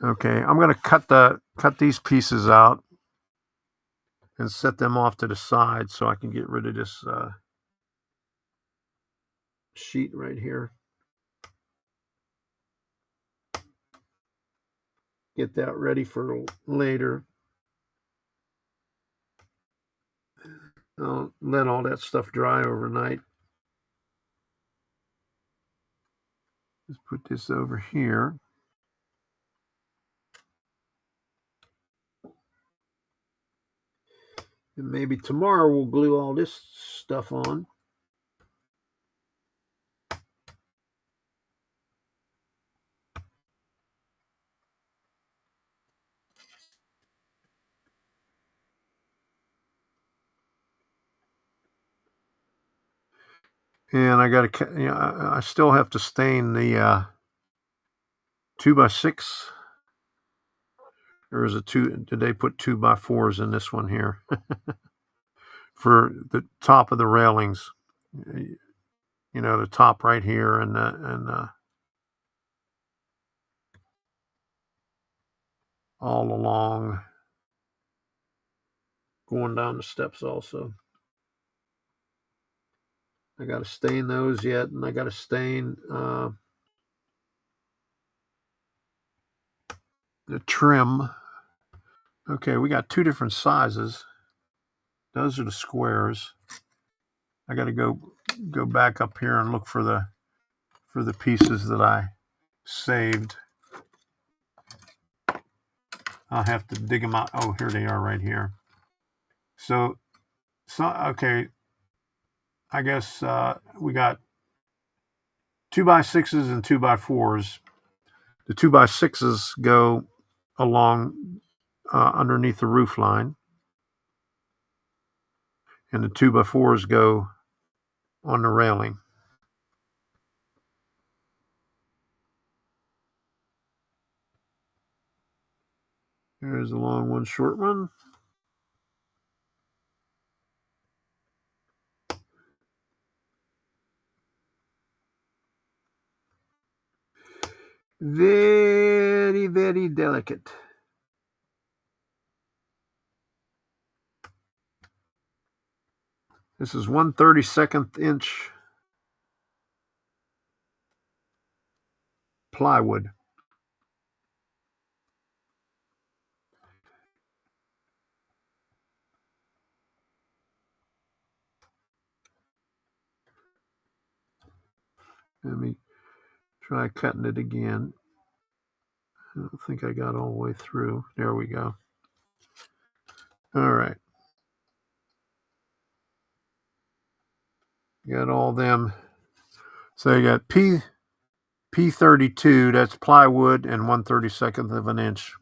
Okay, I'm going to cut these pieces out and set them off to the side so I can get rid of this sheet right here. Get that ready for later. I'll let all that stuff dry overnight. Let's put this over here. And maybe tomorrow we'll glue all this stuff on. And I got to, you know, I still have to stain the 2x6. Or is it did they put 2x4s in this one here? For the top of the railings. You know, the top right here and all along, going down the steps also. I got to stain those yet, and I got to stain the trim. Okay, we got two different sizes. Those are the squares. I got to go back up here and look for the pieces that I saved. I'll have to dig them out. Oh, here they are right here. So okay, I guess we got 2x6s and 2x4s. The 2x6s go along underneath the roof line, and the 2x4s go on the railing. There's a long one, short one. Very, very delicate. This is 1/32 inch plywood. Let me try cutting it again. I don't think I got all the way through. There we go. All right. Got all them. So you got P32, that's plywood, and 1/32 of an inch.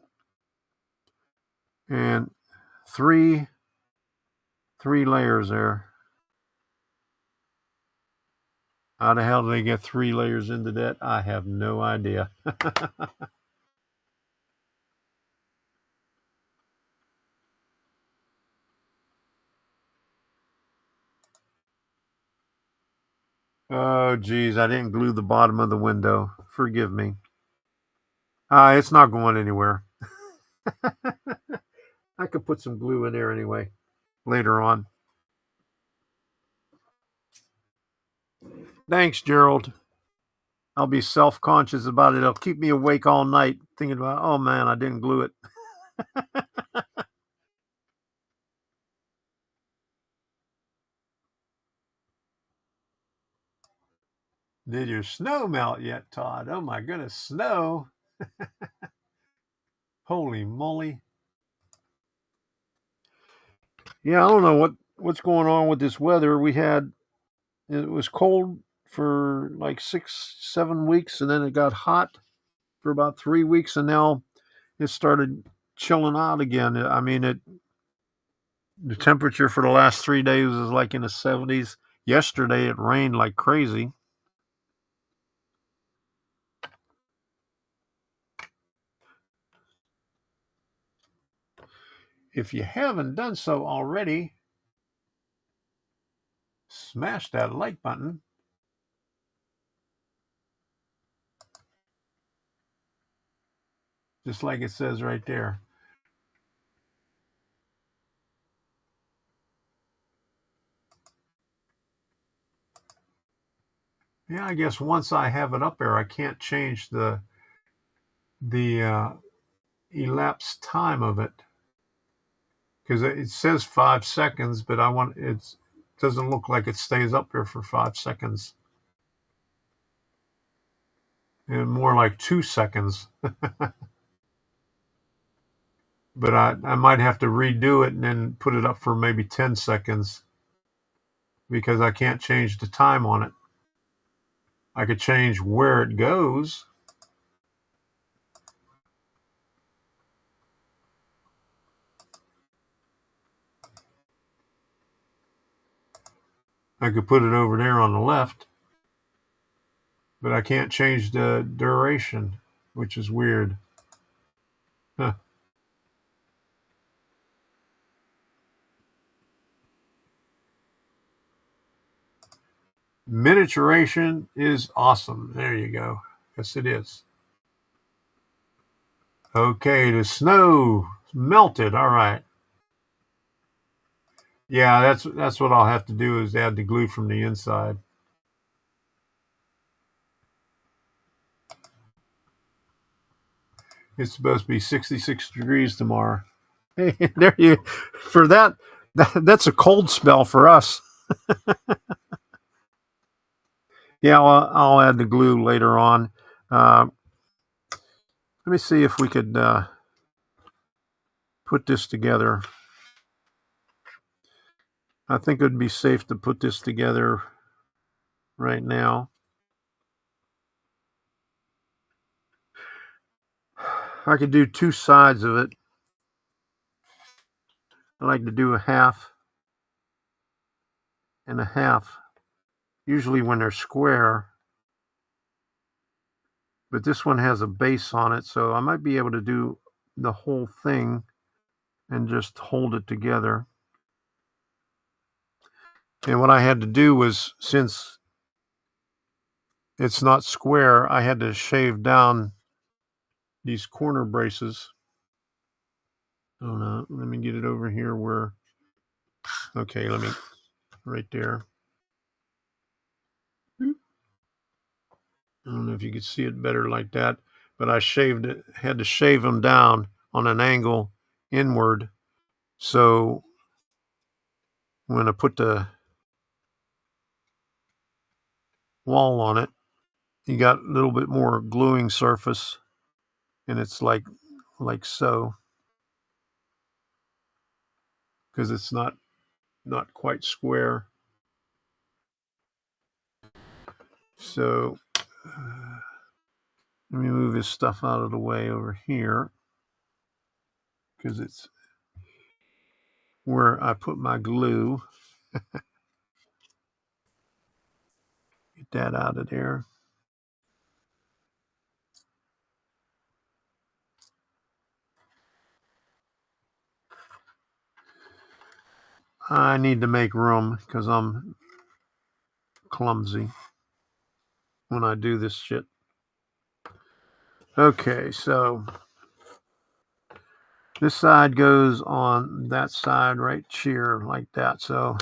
And three layers there. How the hell do they get 3 layers into that? I have no idea. Oh, geez, I didn't glue the bottom of the window. Forgive me. It's not going anywhere. I could put some glue in there anyway, later on. Thanks, Gerald. I'll be self-conscious about it. It'll keep me awake all night thinking about, oh man, I didn't glue it. Did your snow melt yet, Todd? Oh my goodness, snow. Holy moly. Yeah, I don't know what's going on with this weather. It was cold for like 6-7 weeks, and then it got hot for about 3 weeks, and now it started chilling out again. I mean, the temperature for the last 3 days is like in the 70s. Yesterday it rained like crazy. if you haven't done so already, smash that like button. Just like it says right there. Yeah, I guess once I have it up there, I can't change the elapsed time of it, because it says 5 seconds, but it doesn't look like it stays up there for 5 seconds, and more like 2 seconds. But I might have to redo it and then put it up for maybe 10 seconds, because I can't change the time on it. I could change where it goes. I could put it over there on the left, but I can't change the duration, which is weird. Huh. Miniaturation is awesome. There you go. Yes, it is. Okay, the snow melted. All right. Yeah, that's what I'll have to do, is add the glue from the inside. It's supposed to be 66 degrees tomorrow. Hey, there you. For that's a cold spell for us. Yeah, I'll add the glue later on. Let me see if we could put this together. I think it would be safe to put this together right now. I could do 2 sides of it. I like to do a half and a half, usually when they're square. But this one has a base on it, so I might be able to do the whole thing and just hold it together. And what I had to do was, since it's not square, I had to shave down these corner braces. Oh no, let me get it over here where, okay, right there. I don't know if you could see it better like that, but I had to shave them down on an angle inward. So when I put the wall on it, you got a little bit more gluing surface, and it's like so, because it's not quite square. So let me move this stuff out of the way over here, because it's where I put my glue. Get that out of there. I need to make room, because I'm clumsy when I do this shit. Okay, so this side goes on that side right here, like that. So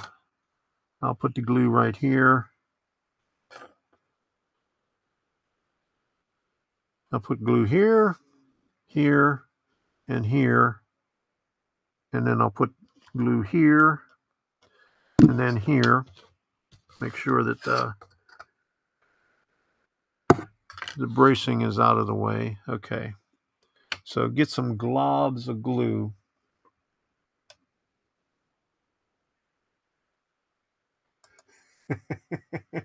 I'll put the glue right here. I'll put glue here, here, and here. And then I'll put glue here, and then here. Make sure that the bracing is out of the way. Okay. So get some globs of glue.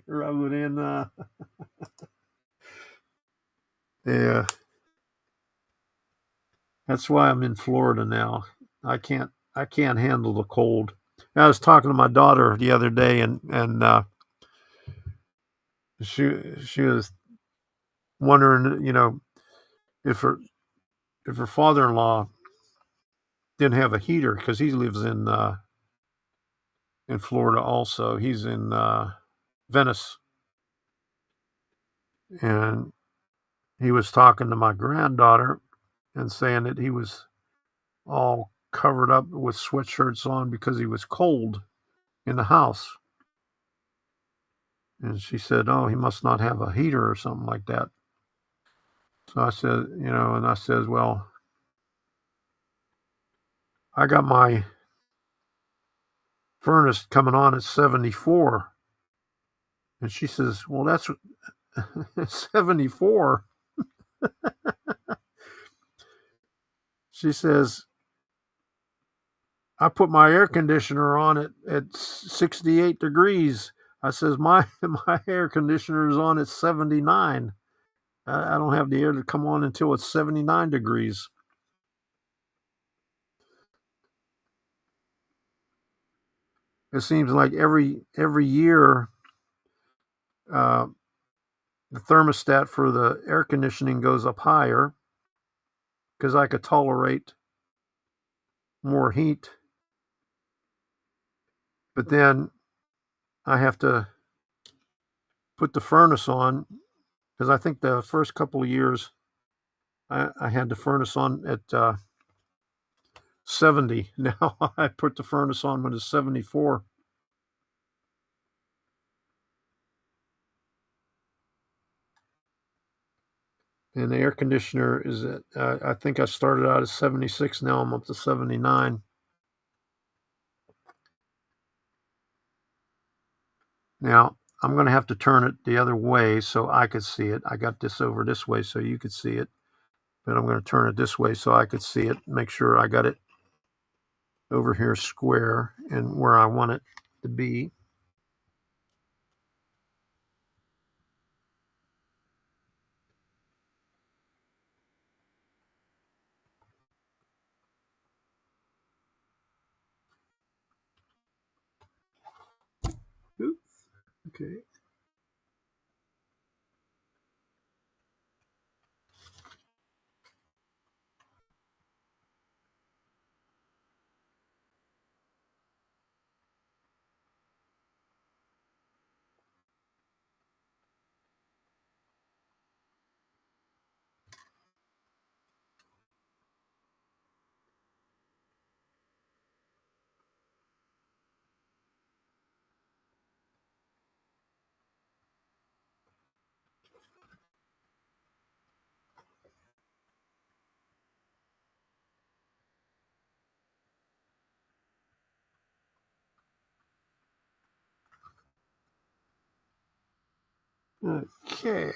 Rub it in. Yeah. That's why I'm in Florida now. I can't handle the cold. I was talking to my daughter the other day, and she was wondering, if her father-in-law didn't have a heater because he lives in Florida also. He's in Venice. And he was talking to my granddaughter and saying that he was all covered up with sweatshirts on because he was cold in the house. And she said, oh, he must not have a heater or something like that. So I said, and I said, well, I got my furnace coming on at 74. And she says, well, that's 74. She says, I put my air conditioner on at 68 degrees. I says, my air conditioner is on at 79. I don't have the air to come on until it's 79 degrees. It seems like every year, the thermostat for the air conditioning goes up higher because I could tolerate more heat. But then I have to put the furnace on because I think the first couple of years I had the furnace on at 70. Now I put the furnace on when it's 74. And the air conditioner is at, I think I started out at 76. Now I'm up to 79. Now I'm going to have to turn it the other way so I could see it. I got this over this way so you could see it. But I'm going to turn it this way so I could see it. Make sure I got it over here square and where I want it to be. Oops. Okay. Okay.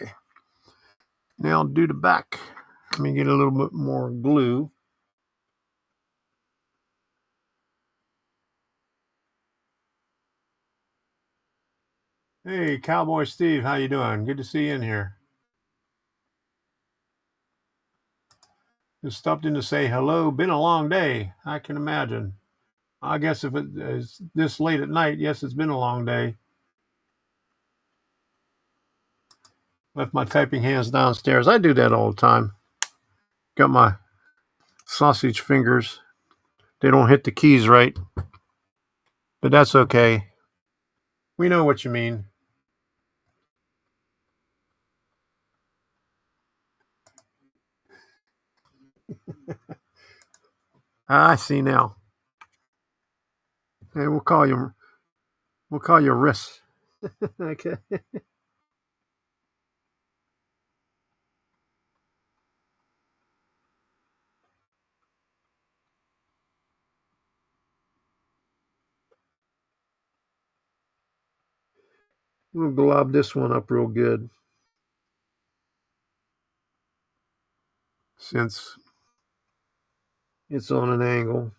Now I'll do the back. Let me get a little bit more glue. Hey, Cowboy Steve, how you doing? Good to see you in here. Just stopped in to say hello. Been a long day. I can imagine. I guess if it is this late at night, yes, it's been a long day. Left my typing hands downstairs. I do that all the time. Got my sausage fingers. They don't hit the keys right. But that's okay. We know what you mean. I see now. Hey, we'll call you wrist. Okay. We'll glob this one up real good. Since it's on an angle.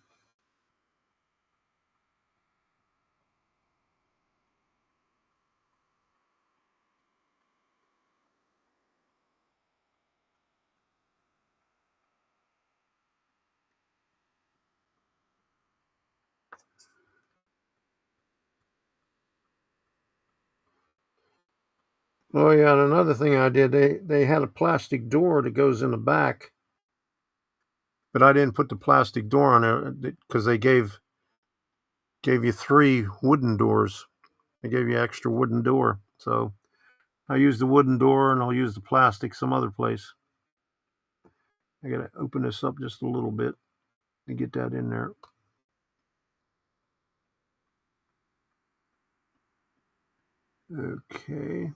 Oh yeah, and another thing I did, they had a plastic door that goes in the back. but I didn't put the plastic door on it because they gave you 3 wooden doors. They gave you extra wooden door. So I use the wooden door and I'll use the plastic some other place. I gotta open this up just a little bit to get that in there. Okay.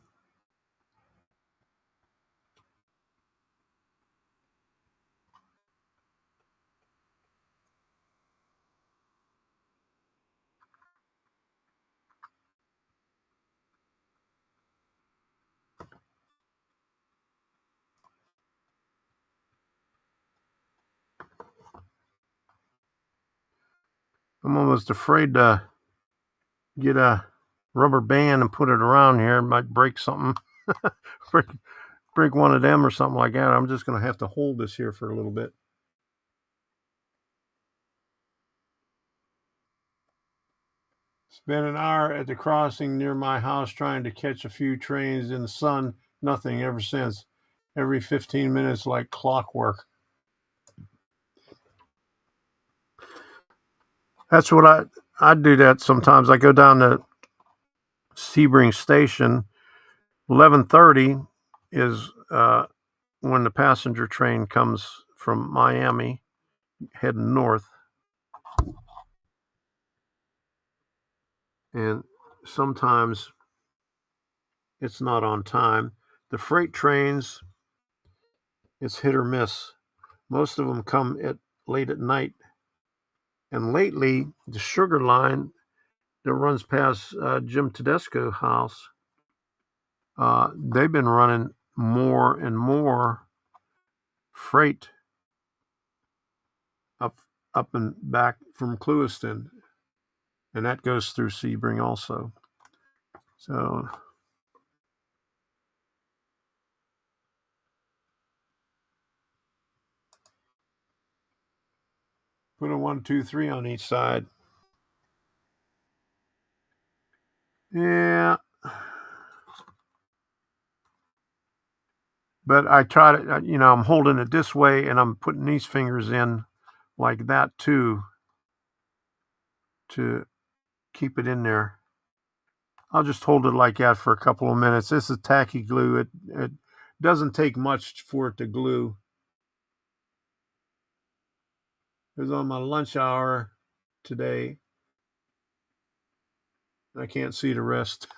I'm almost afraid to get a rubber band and put it around here. It might break something. break one of them or something like that. I'm just going to have to hold this here for a little bit. Spent an hour at the crossing near my house trying to catch a few trains in the sun. Nothing ever since. Every 15 minutes like clockwork. That's what I do that sometimes. I go down to Sebring Station. 11:30 is when the passenger train comes from Miami heading north. And sometimes it's not on time. The freight trains, it's hit or miss. Most of them come late at night. And lately, the Sugar Line that runs past Jim Tedesco's house, they've been running more and more freight up and back from Clewiston, and that goes through Sebring also. So put a 1, 2, 3 on each side. Yeah. But I try to, I'm holding it this way and I'm putting these fingers in like that too to keep it in there. I'll just hold it like that for a couple of minutes. This is tacky glue. It doesn't take much for it to glue. It was on my lunch hour today. I can't see the rest.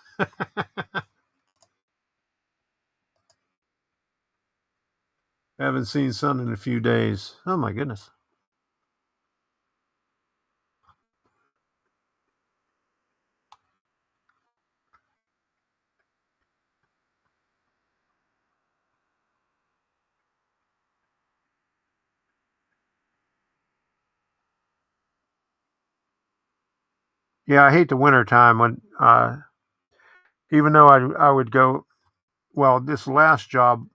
Haven't seen sun in a few days. Oh my goodness. Yeah, I hate the winter time when even though I would go, well, this last job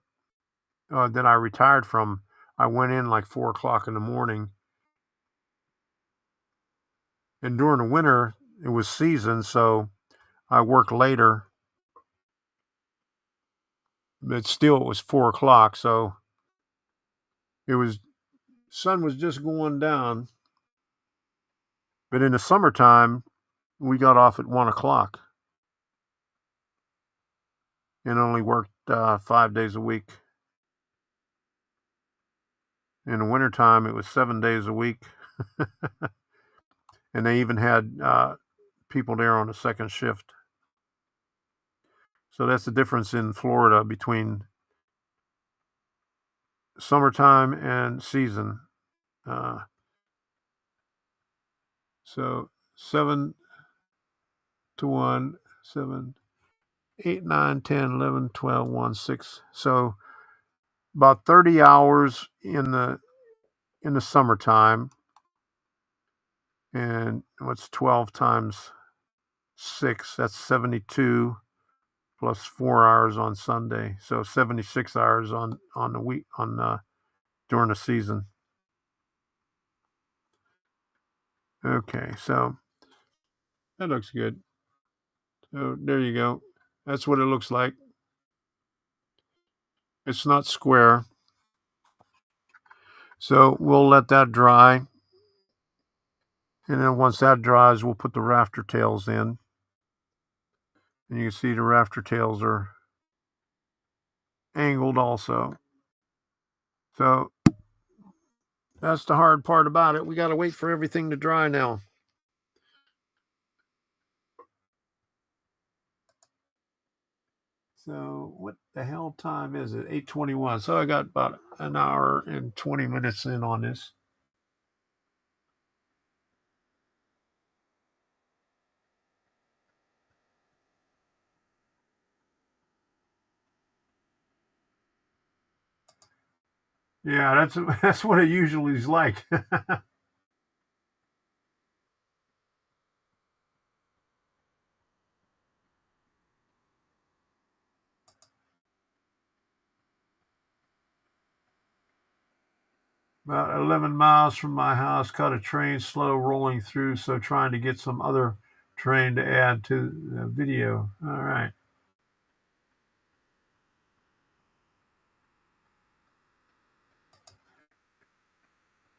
that I retired from, I went in like 4 o'clock in the morning. And during the winter, it was season, so I worked later. But still, it was 4 o'clock, so sun was just going down. But in the summertime, we got off at 1 o'clock and only worked 5 days a week. In the wintertime, it was 7 days a week. And they even had people there on a second shift. So that's the difference in Florida between summertime and season. So 7 to 1, 7, 8, 9, 10, 11, 12, 1, 6. So about 30 hours in the summertime. And what's 12 times 6? That's 72 plus 4 hours on Sunday. So 76 hours on the week during the season. Okay, so that looks good. So there you go. That's what it looks like. It's not square. So we'll let that dry. And then once that dries, we'll put the rafter tails in. And you can see the rafter tails are angled also. So that's the hard part about it. We got to wait for everything to dry now. So what the hell time is it? 8:21. So I got about an hour and 20 minutes in on this. Yeah, that's what it usually is like. About 11 miles from my house, caught a train slow rolling through, so trying to get some other train to add to the video. All right.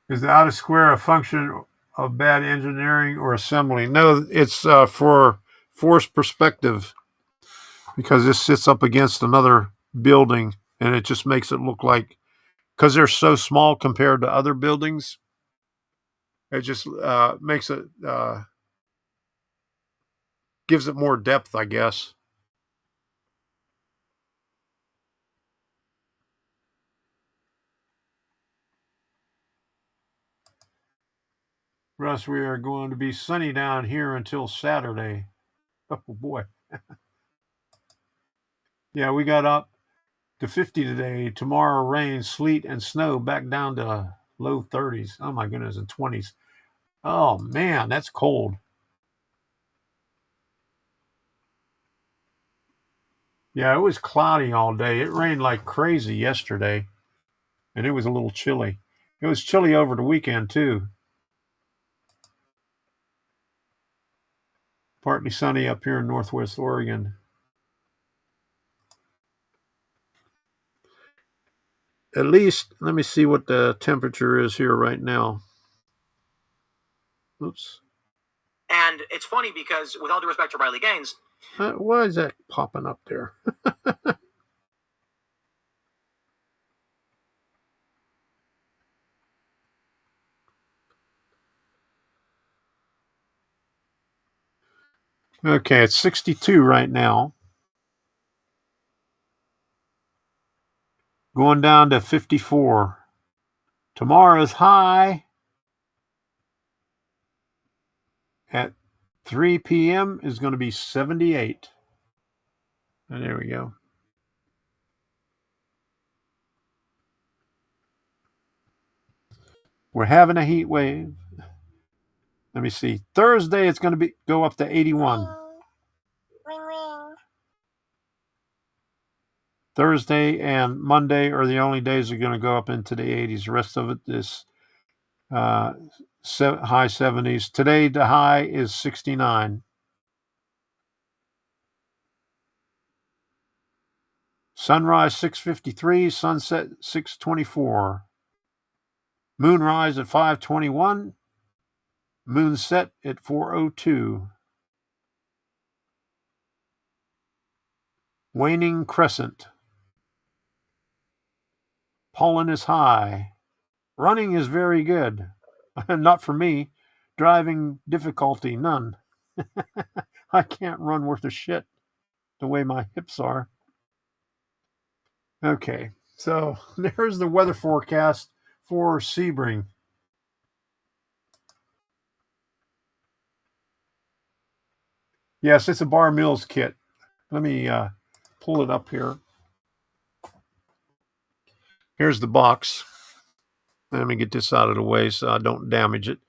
Is the outer square a function of bad engineering or assembly? No, it's for forced perspective because this sits up against another building and it just makes it look like, because they're so small compared to other buildings, it just makes it, gives it more depth, I guess. Russ, we are going to be sunny down here until Saturday. Oh boy. Yeah, we got up to 50 today. Tomorrow, rain, sleet, and snow back down to low 30s. Oh my goodness, and 20s. Oh man, that's cold. Yeah, it was cloudy all day. It rained like crazy yesterday, and it was a little chilly. It was chilly over the weekend, too. Partly sunny up here in Northwest Oregon. At least, let me see what the temperature is here right now. Oops. And it's funny because, with all due respect to Riley Gaines, why is that popping up there? Okay, it's 62 right now. Going down to 54. Tomorrow's high at 3 p.m. is going to be 78. And there we go. We're having a heat wave. Let me see. Thursday, it's going to go up to 81. Ring, ring. Thursday and Monday are the only days that are going to go up into the 80s. The rest of it is high 70s. Today, the high is 69. Sunrise 6:53, sunset 6:24. Moonrise at 5:21. Moonset at 4:02. Waning crescent. Pollen is high. Running is very good. Not for me. Driving difficulty, none. I can't run worth a shit the way my hips are. Okay, so there's the weather forecast for Sebring. Yes, it's a Bar Mills kit. Let me pull it up here. Here's the box. Let me get this out of the way so I don't damage it.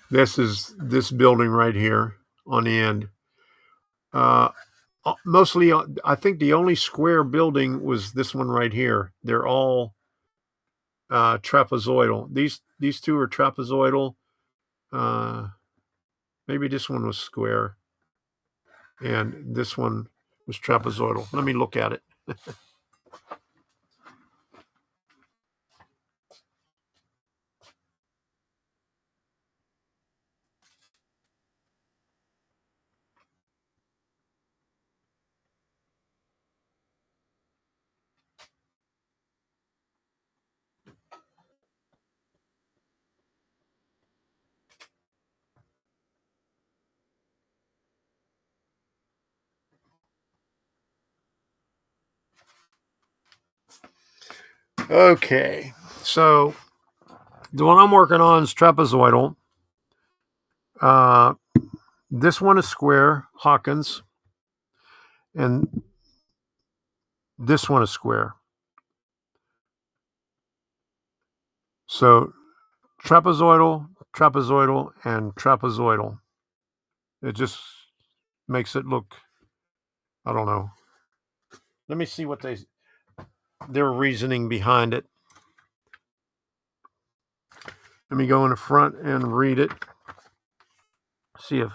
This is this building right here on the end. Mostly, I think the only square building was this one right here. They're all trapezoidal. These two are trapezoidal. Maybe this one was square, and this one was trapezoidal. Let me look at it. Okay, so the one I'm working on is trapezoidal. This one is square, Hawkins, and this one is square. So trapezoidal, trapezoidal, and trapezoidal. It just makes it look, I don't know. Let me see what their reasoning behind it. Let me go in the front and read it. See if,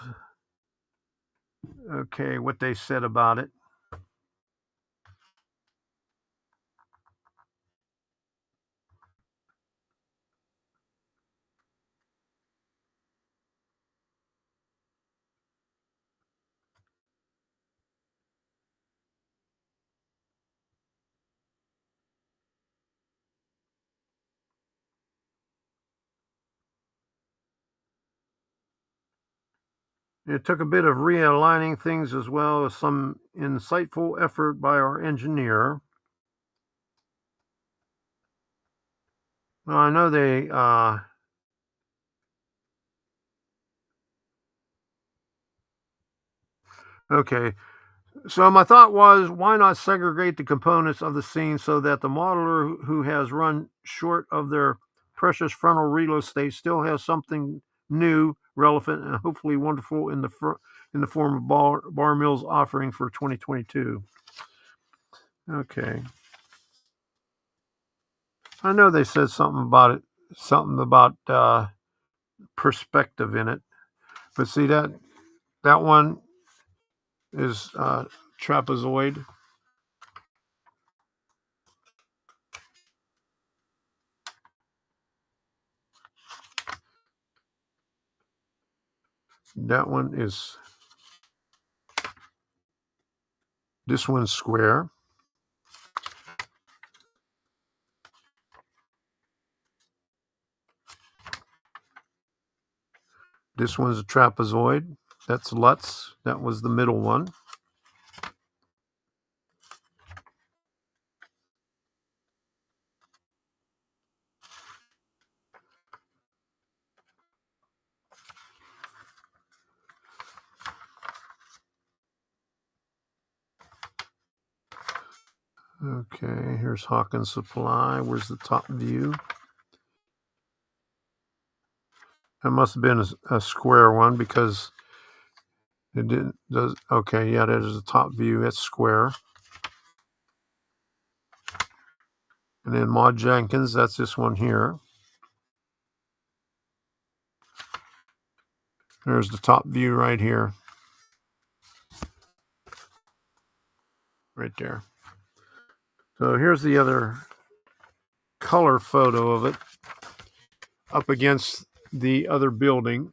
okay, what they said about it. It took a bit of realigning things as well as some insightful effort by our engineer. Well, I know they okay. So my thought was, why not segregate the components of the scene so that the modeler who has run short of their precious frontal real estate still has something new, relevant, and hopefully wonderful in the form of Bar Mill's offering for 2022. Okay. I know they said something about perspective in it, but see that one is trapezoid. That one is, this one's square. This one's a trapezoid. That's Lutz. That was the middle one. Okay, here's Hawkins Supply. Where's the top view? That must have been a square one because it didn't. Okay, yeah, that is the top view. That's square. And then Ma Jenkins, that's this one here. There's the top view right here. Right there. So here's the other color photo of it up against the other building.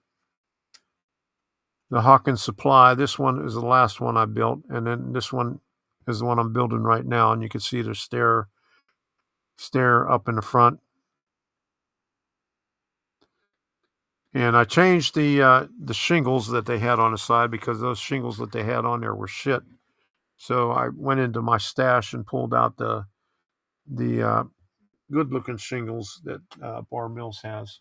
The Hawkins Supply. This one is the last one I built. And then this one is the one I'm building right now. And you can see the stair up in the front. And I changed the shingles that they had on the side because those shingles that they had on there were shit. So I went into my stash and pulled out the good-looking shingles that Bar Mills has.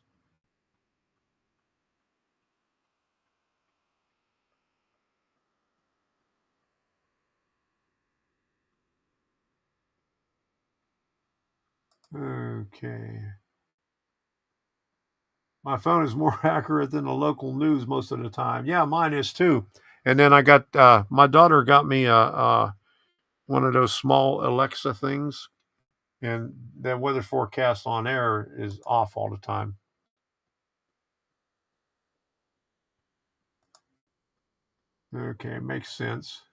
Okay. My phone is more accurate than the local news most of the time. Yeah, mine is too. And then I got my daughter got me one of those small Alexa things, and the weather forecast on air is off all the time. Okay, makes sense.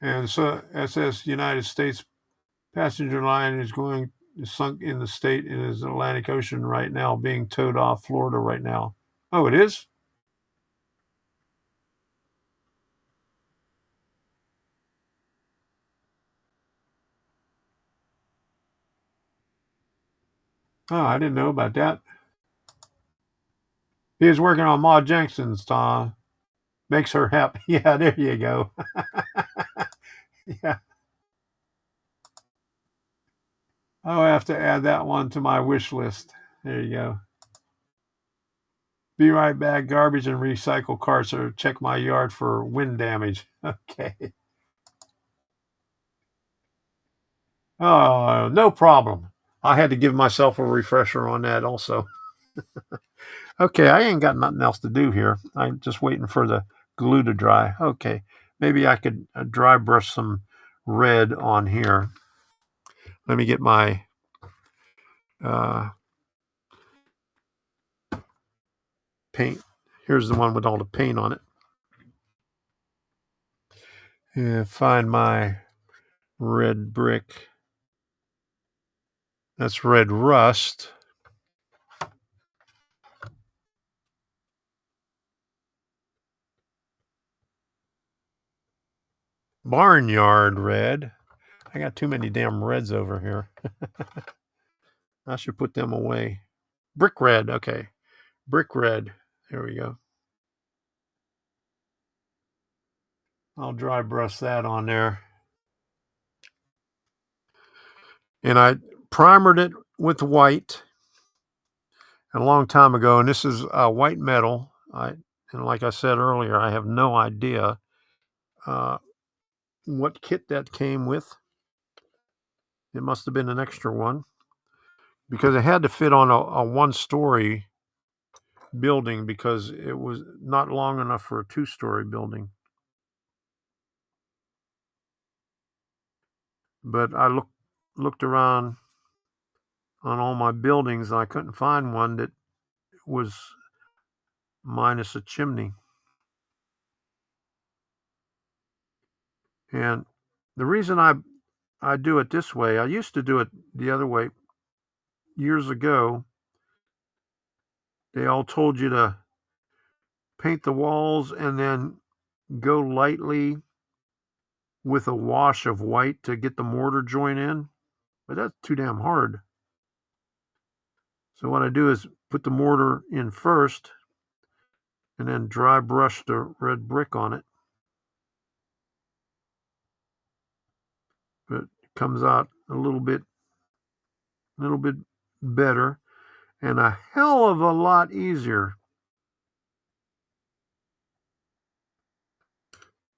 And so SS United States passenger line is sunk in the state in the Atlantic Ocean right now, being towed off Florida right now. Oh, it is? Oh, I didn't know about that. He was working on Ma Jenkins, Tom. Makes her happy. Yeah, there you go. Yeah. I'll have to add that one to my wish list. There you go. Be right back. Garbage and recycle carts, or check my yard for wind damage. Okay. Oh, no problem. I had to give myself a refresher on that also. Okay, I ain't got nothing else to do here. I'm just waiting for the glue to dry. Okay, maybe I could dry brush some red on here. Let me get my paint. Here's the one with all the paint on it. And find my red brick. That's red rust. Barnyard red. I got too many damn reds over here. I should put them away. Brick red. Okay. Brick red. There we go. I'll dry brush that on there. And I primered it with white a long time ago. And this is white metal. And like I said earlier, I have no idea what kit that came with. It must have been an extra one, because it had to fit on a one-story building, because it was not long enough for a two-story building. But I looked around on all my buildings, and I couldn't find one that was minus a chimney. And the reason I do it this way, I used to do it the other way years ago. They all told you to paint the walls and then go lightly with a wash of white to get the mortar joint in, but that's too damn hard. So what I do is put the mortar in first and then dry brush the red brick on it. But it comes out a little bit better and a hell of a lot easier.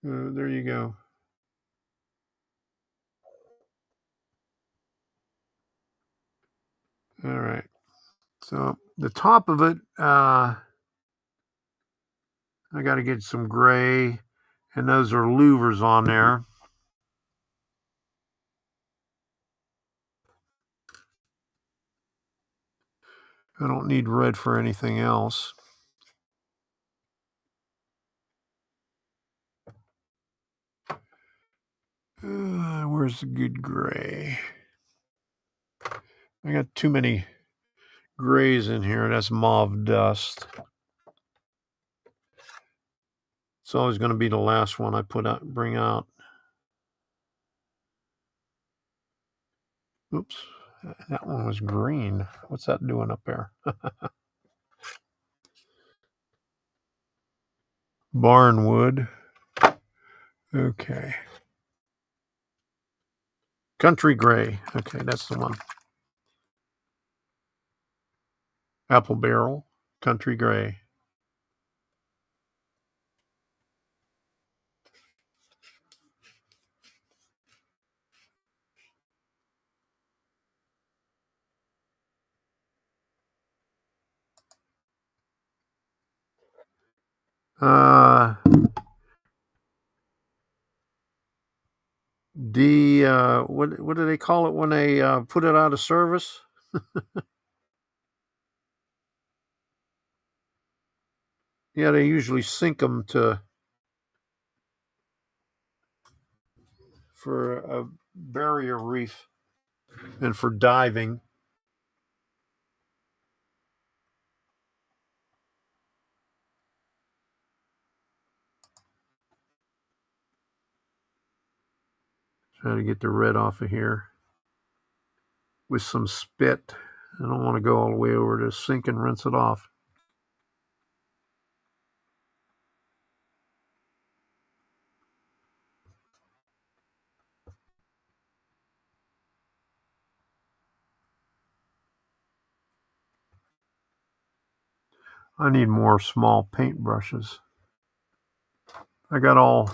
There you go. All right. So the top of it, I got to get some gray, and those are louvers on there. I don't need red for anything else. Where's the good gray? I got too many grays in here. That's mauve dust. It's always going to be the last one I bring out. Oops, that one was green. What's that doing up there? Barnwood. Okay. Country gray. Okay, that's the one. Apple barrel. Country gray. What do they call it when they put it out of service? Yeah, they usually sink them to for a barrier reef and for diving. Try to get the red off of here with some spit. I don't want to go all the way over to the sink and rinse it off. I need more small paint brushes. I got all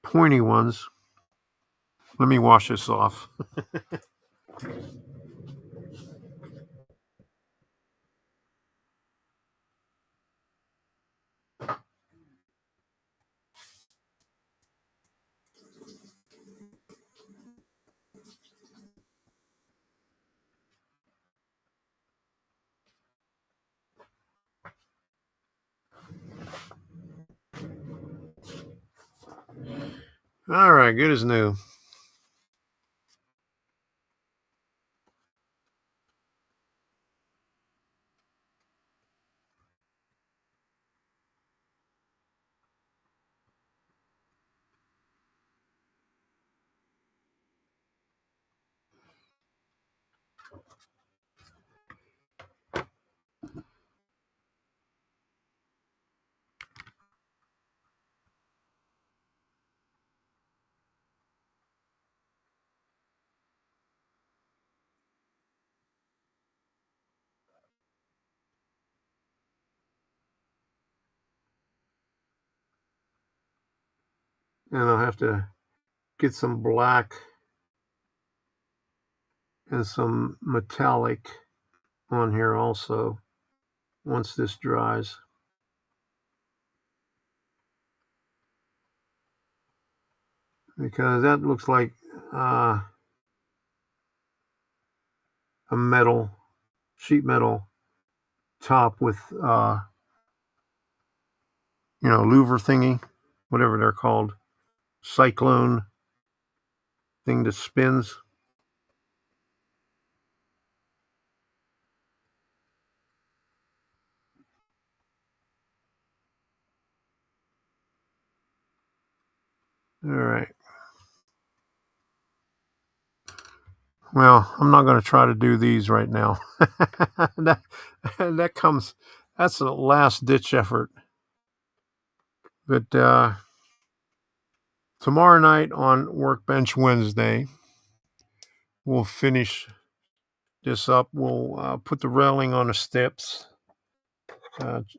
pointy ones. Let me wash this off. All right, good as new. And I'll have to get some black and some metallic on here also once this dries. Because that looks like a metal, sheet metal top with, louver thingy, whatever they're called, cyclone thing that spins. All right. Well, I'm not going to try to do these right now. That's a last ditch effort. But tomorrow night on Workbench Wednesday, we'll finish this up. We'll put the railing on the steps.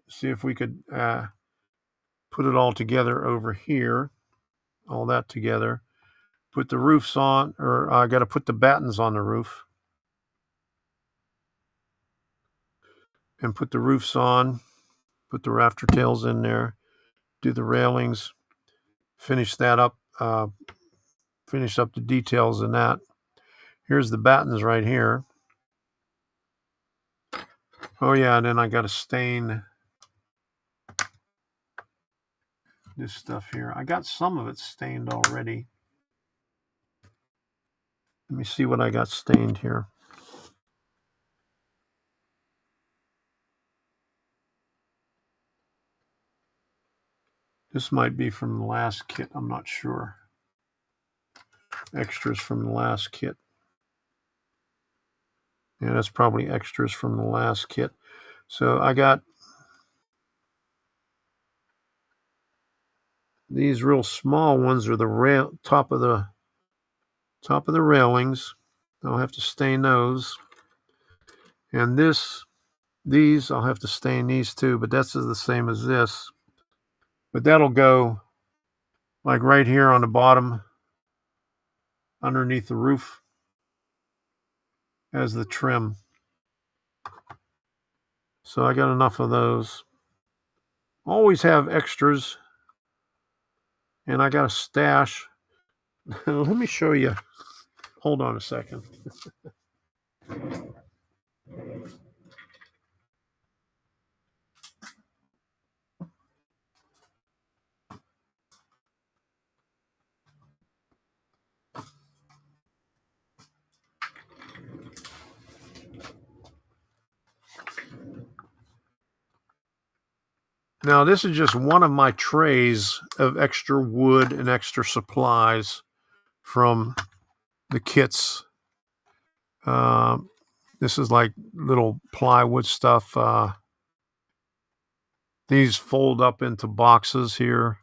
See if we could put it all together over here. All that together. Put the roofs on, or I got to put the battens on the roof. And put the roofs on. Put the rafter tails in there. Do the railings. Finish that up. Finish up the details in that. Here's the battens right here. Oh yeah, and then I got to stain this stuff here. I got some of it stained already. Let me see what I got stained here. This might be from the last kit. I'm not sure. Extras from the last kit. Yeah, that's probably extras from the last kit. So I got these real small ones are the top of the railings. I'll have to stain those. And these I'll have to stain these too, but that's the same as this. But that'll go like right here on the bottom underneath the roof as the trim. So I got enough of those. Always have extras. And I got a stash. Let me show you. Hold on a second. Now, this is just one of my trays of extra wood and extra supplies from the kits. This is like little plywood stuff. These fold up into boxes here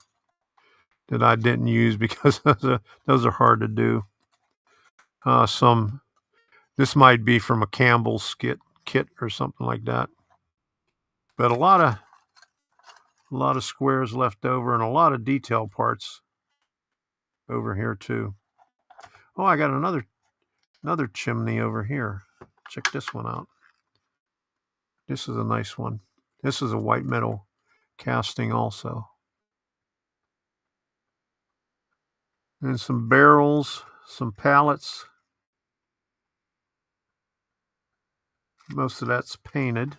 that I didn't use because those are hard to do. This might be from a Campbell's kit or something like that. But a lot of squares left over and a lot of detail parts over here too. Oh, I got another chimney over here. Check this one out. This is a nice one. This is a white metal casting also. And some barrels, some pallets. Most of that's painted.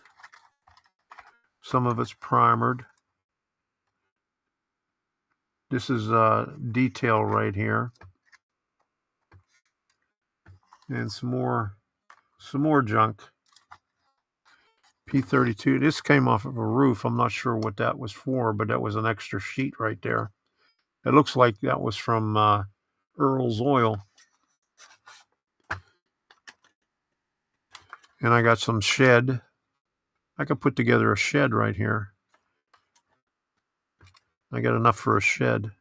Some of it's primered. This is detail right here. And some more junk. P32. This came off of a roof. I'm not sure what that was for, but that was an extra sheet right there. It looks like that was from Earl's Oil. And I got some shed. I could put together a shed right here. I got enough for a shed.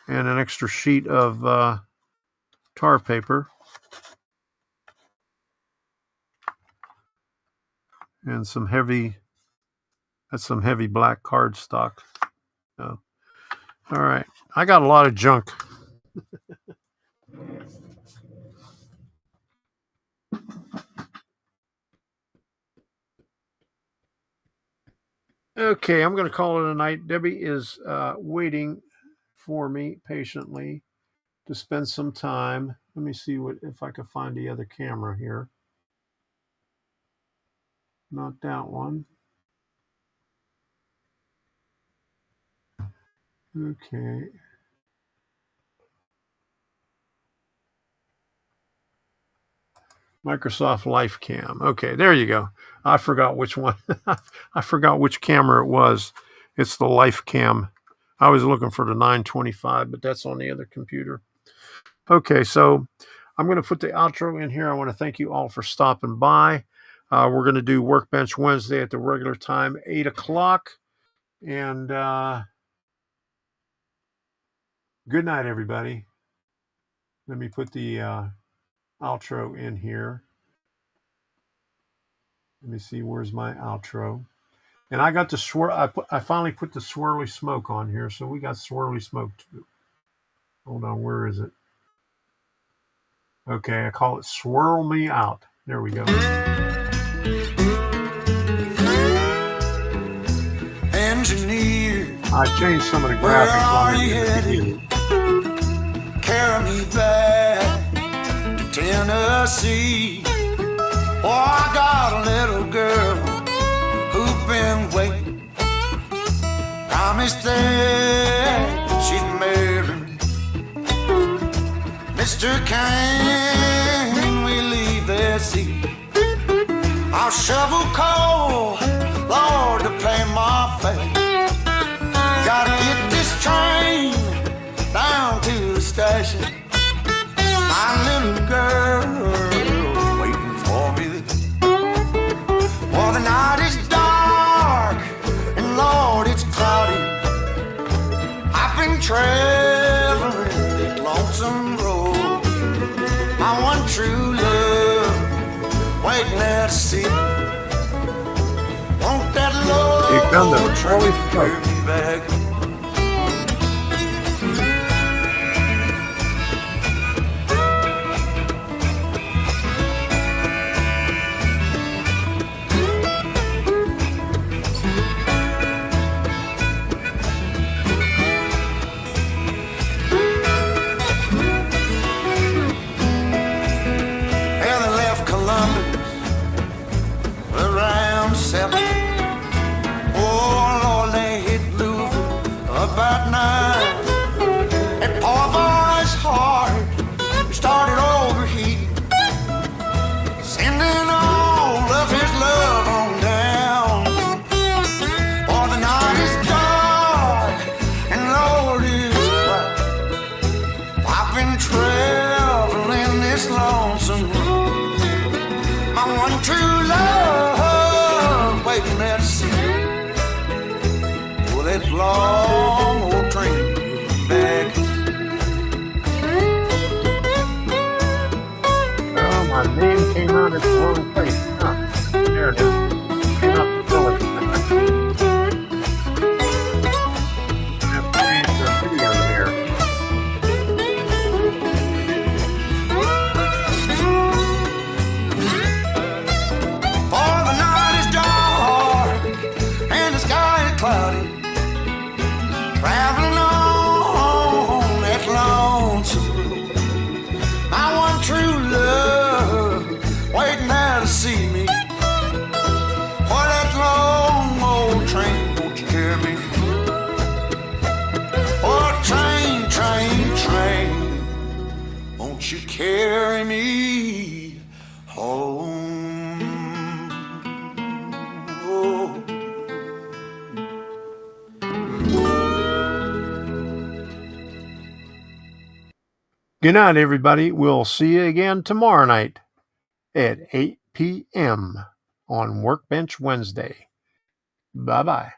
And an extra sheet of tar paper. And that's some heavy black cardstock. Oh. All right. I got a lot of junk. Okay, I'm going to call it a night. Debbie is waiting for me patiently to spend some time. Let me see if I can find the other camera here. Not that one. Okay. Microsoft LifeCam. Okay, there you go. I forgot which one. I forgot which camera it was. It's the LifeCam. I was looking for the 925, but that's on the other computer. Okay, so I'm going to put the outro in here. I want to thank you all for stopping by. We're going to do Workbench Wednesday at the regular time, 8 o'clock. And good night, everybody. Let me put the outro in here. Let me see, where's my outro? And I got the I finally put the swirly smoke on here, so we got swirly smoke too. Hold on, where is it? Okay, I call it Swirl Me Out. There we go. Engineer, I changed some of the graphics on it. Carry me back to Tennessee. Oh, I got a little girl who's been waiting. Promised that she'd marry me. Mr. Can we leave this seat? I'll shovel coal, Lord, to pay my fare. Gotta get this train down to the station. My little girl waiting for me. Well, the night is dark and Lord, it's cloudy. I've been traveling that lonesome road. My one true love waiting at the city. Won't that Lord carry me back? Around 7. Oh Lord, they hit Louisville that long old train coming back. Oh, my name came out at the wrong place. There it is. Came out the village. I have to change the video here. For the night is dark and the sky is cloudy. Traveling on that lonesome road. My one true love waiting there to see me. For that long old train, won't you carry me? Oh, train, train, train, won't you carry me home? Oh. Good night, everybody. We'll see you again tomorrow night at 8 p.m. on Workbench Wednesday. Bye-bye.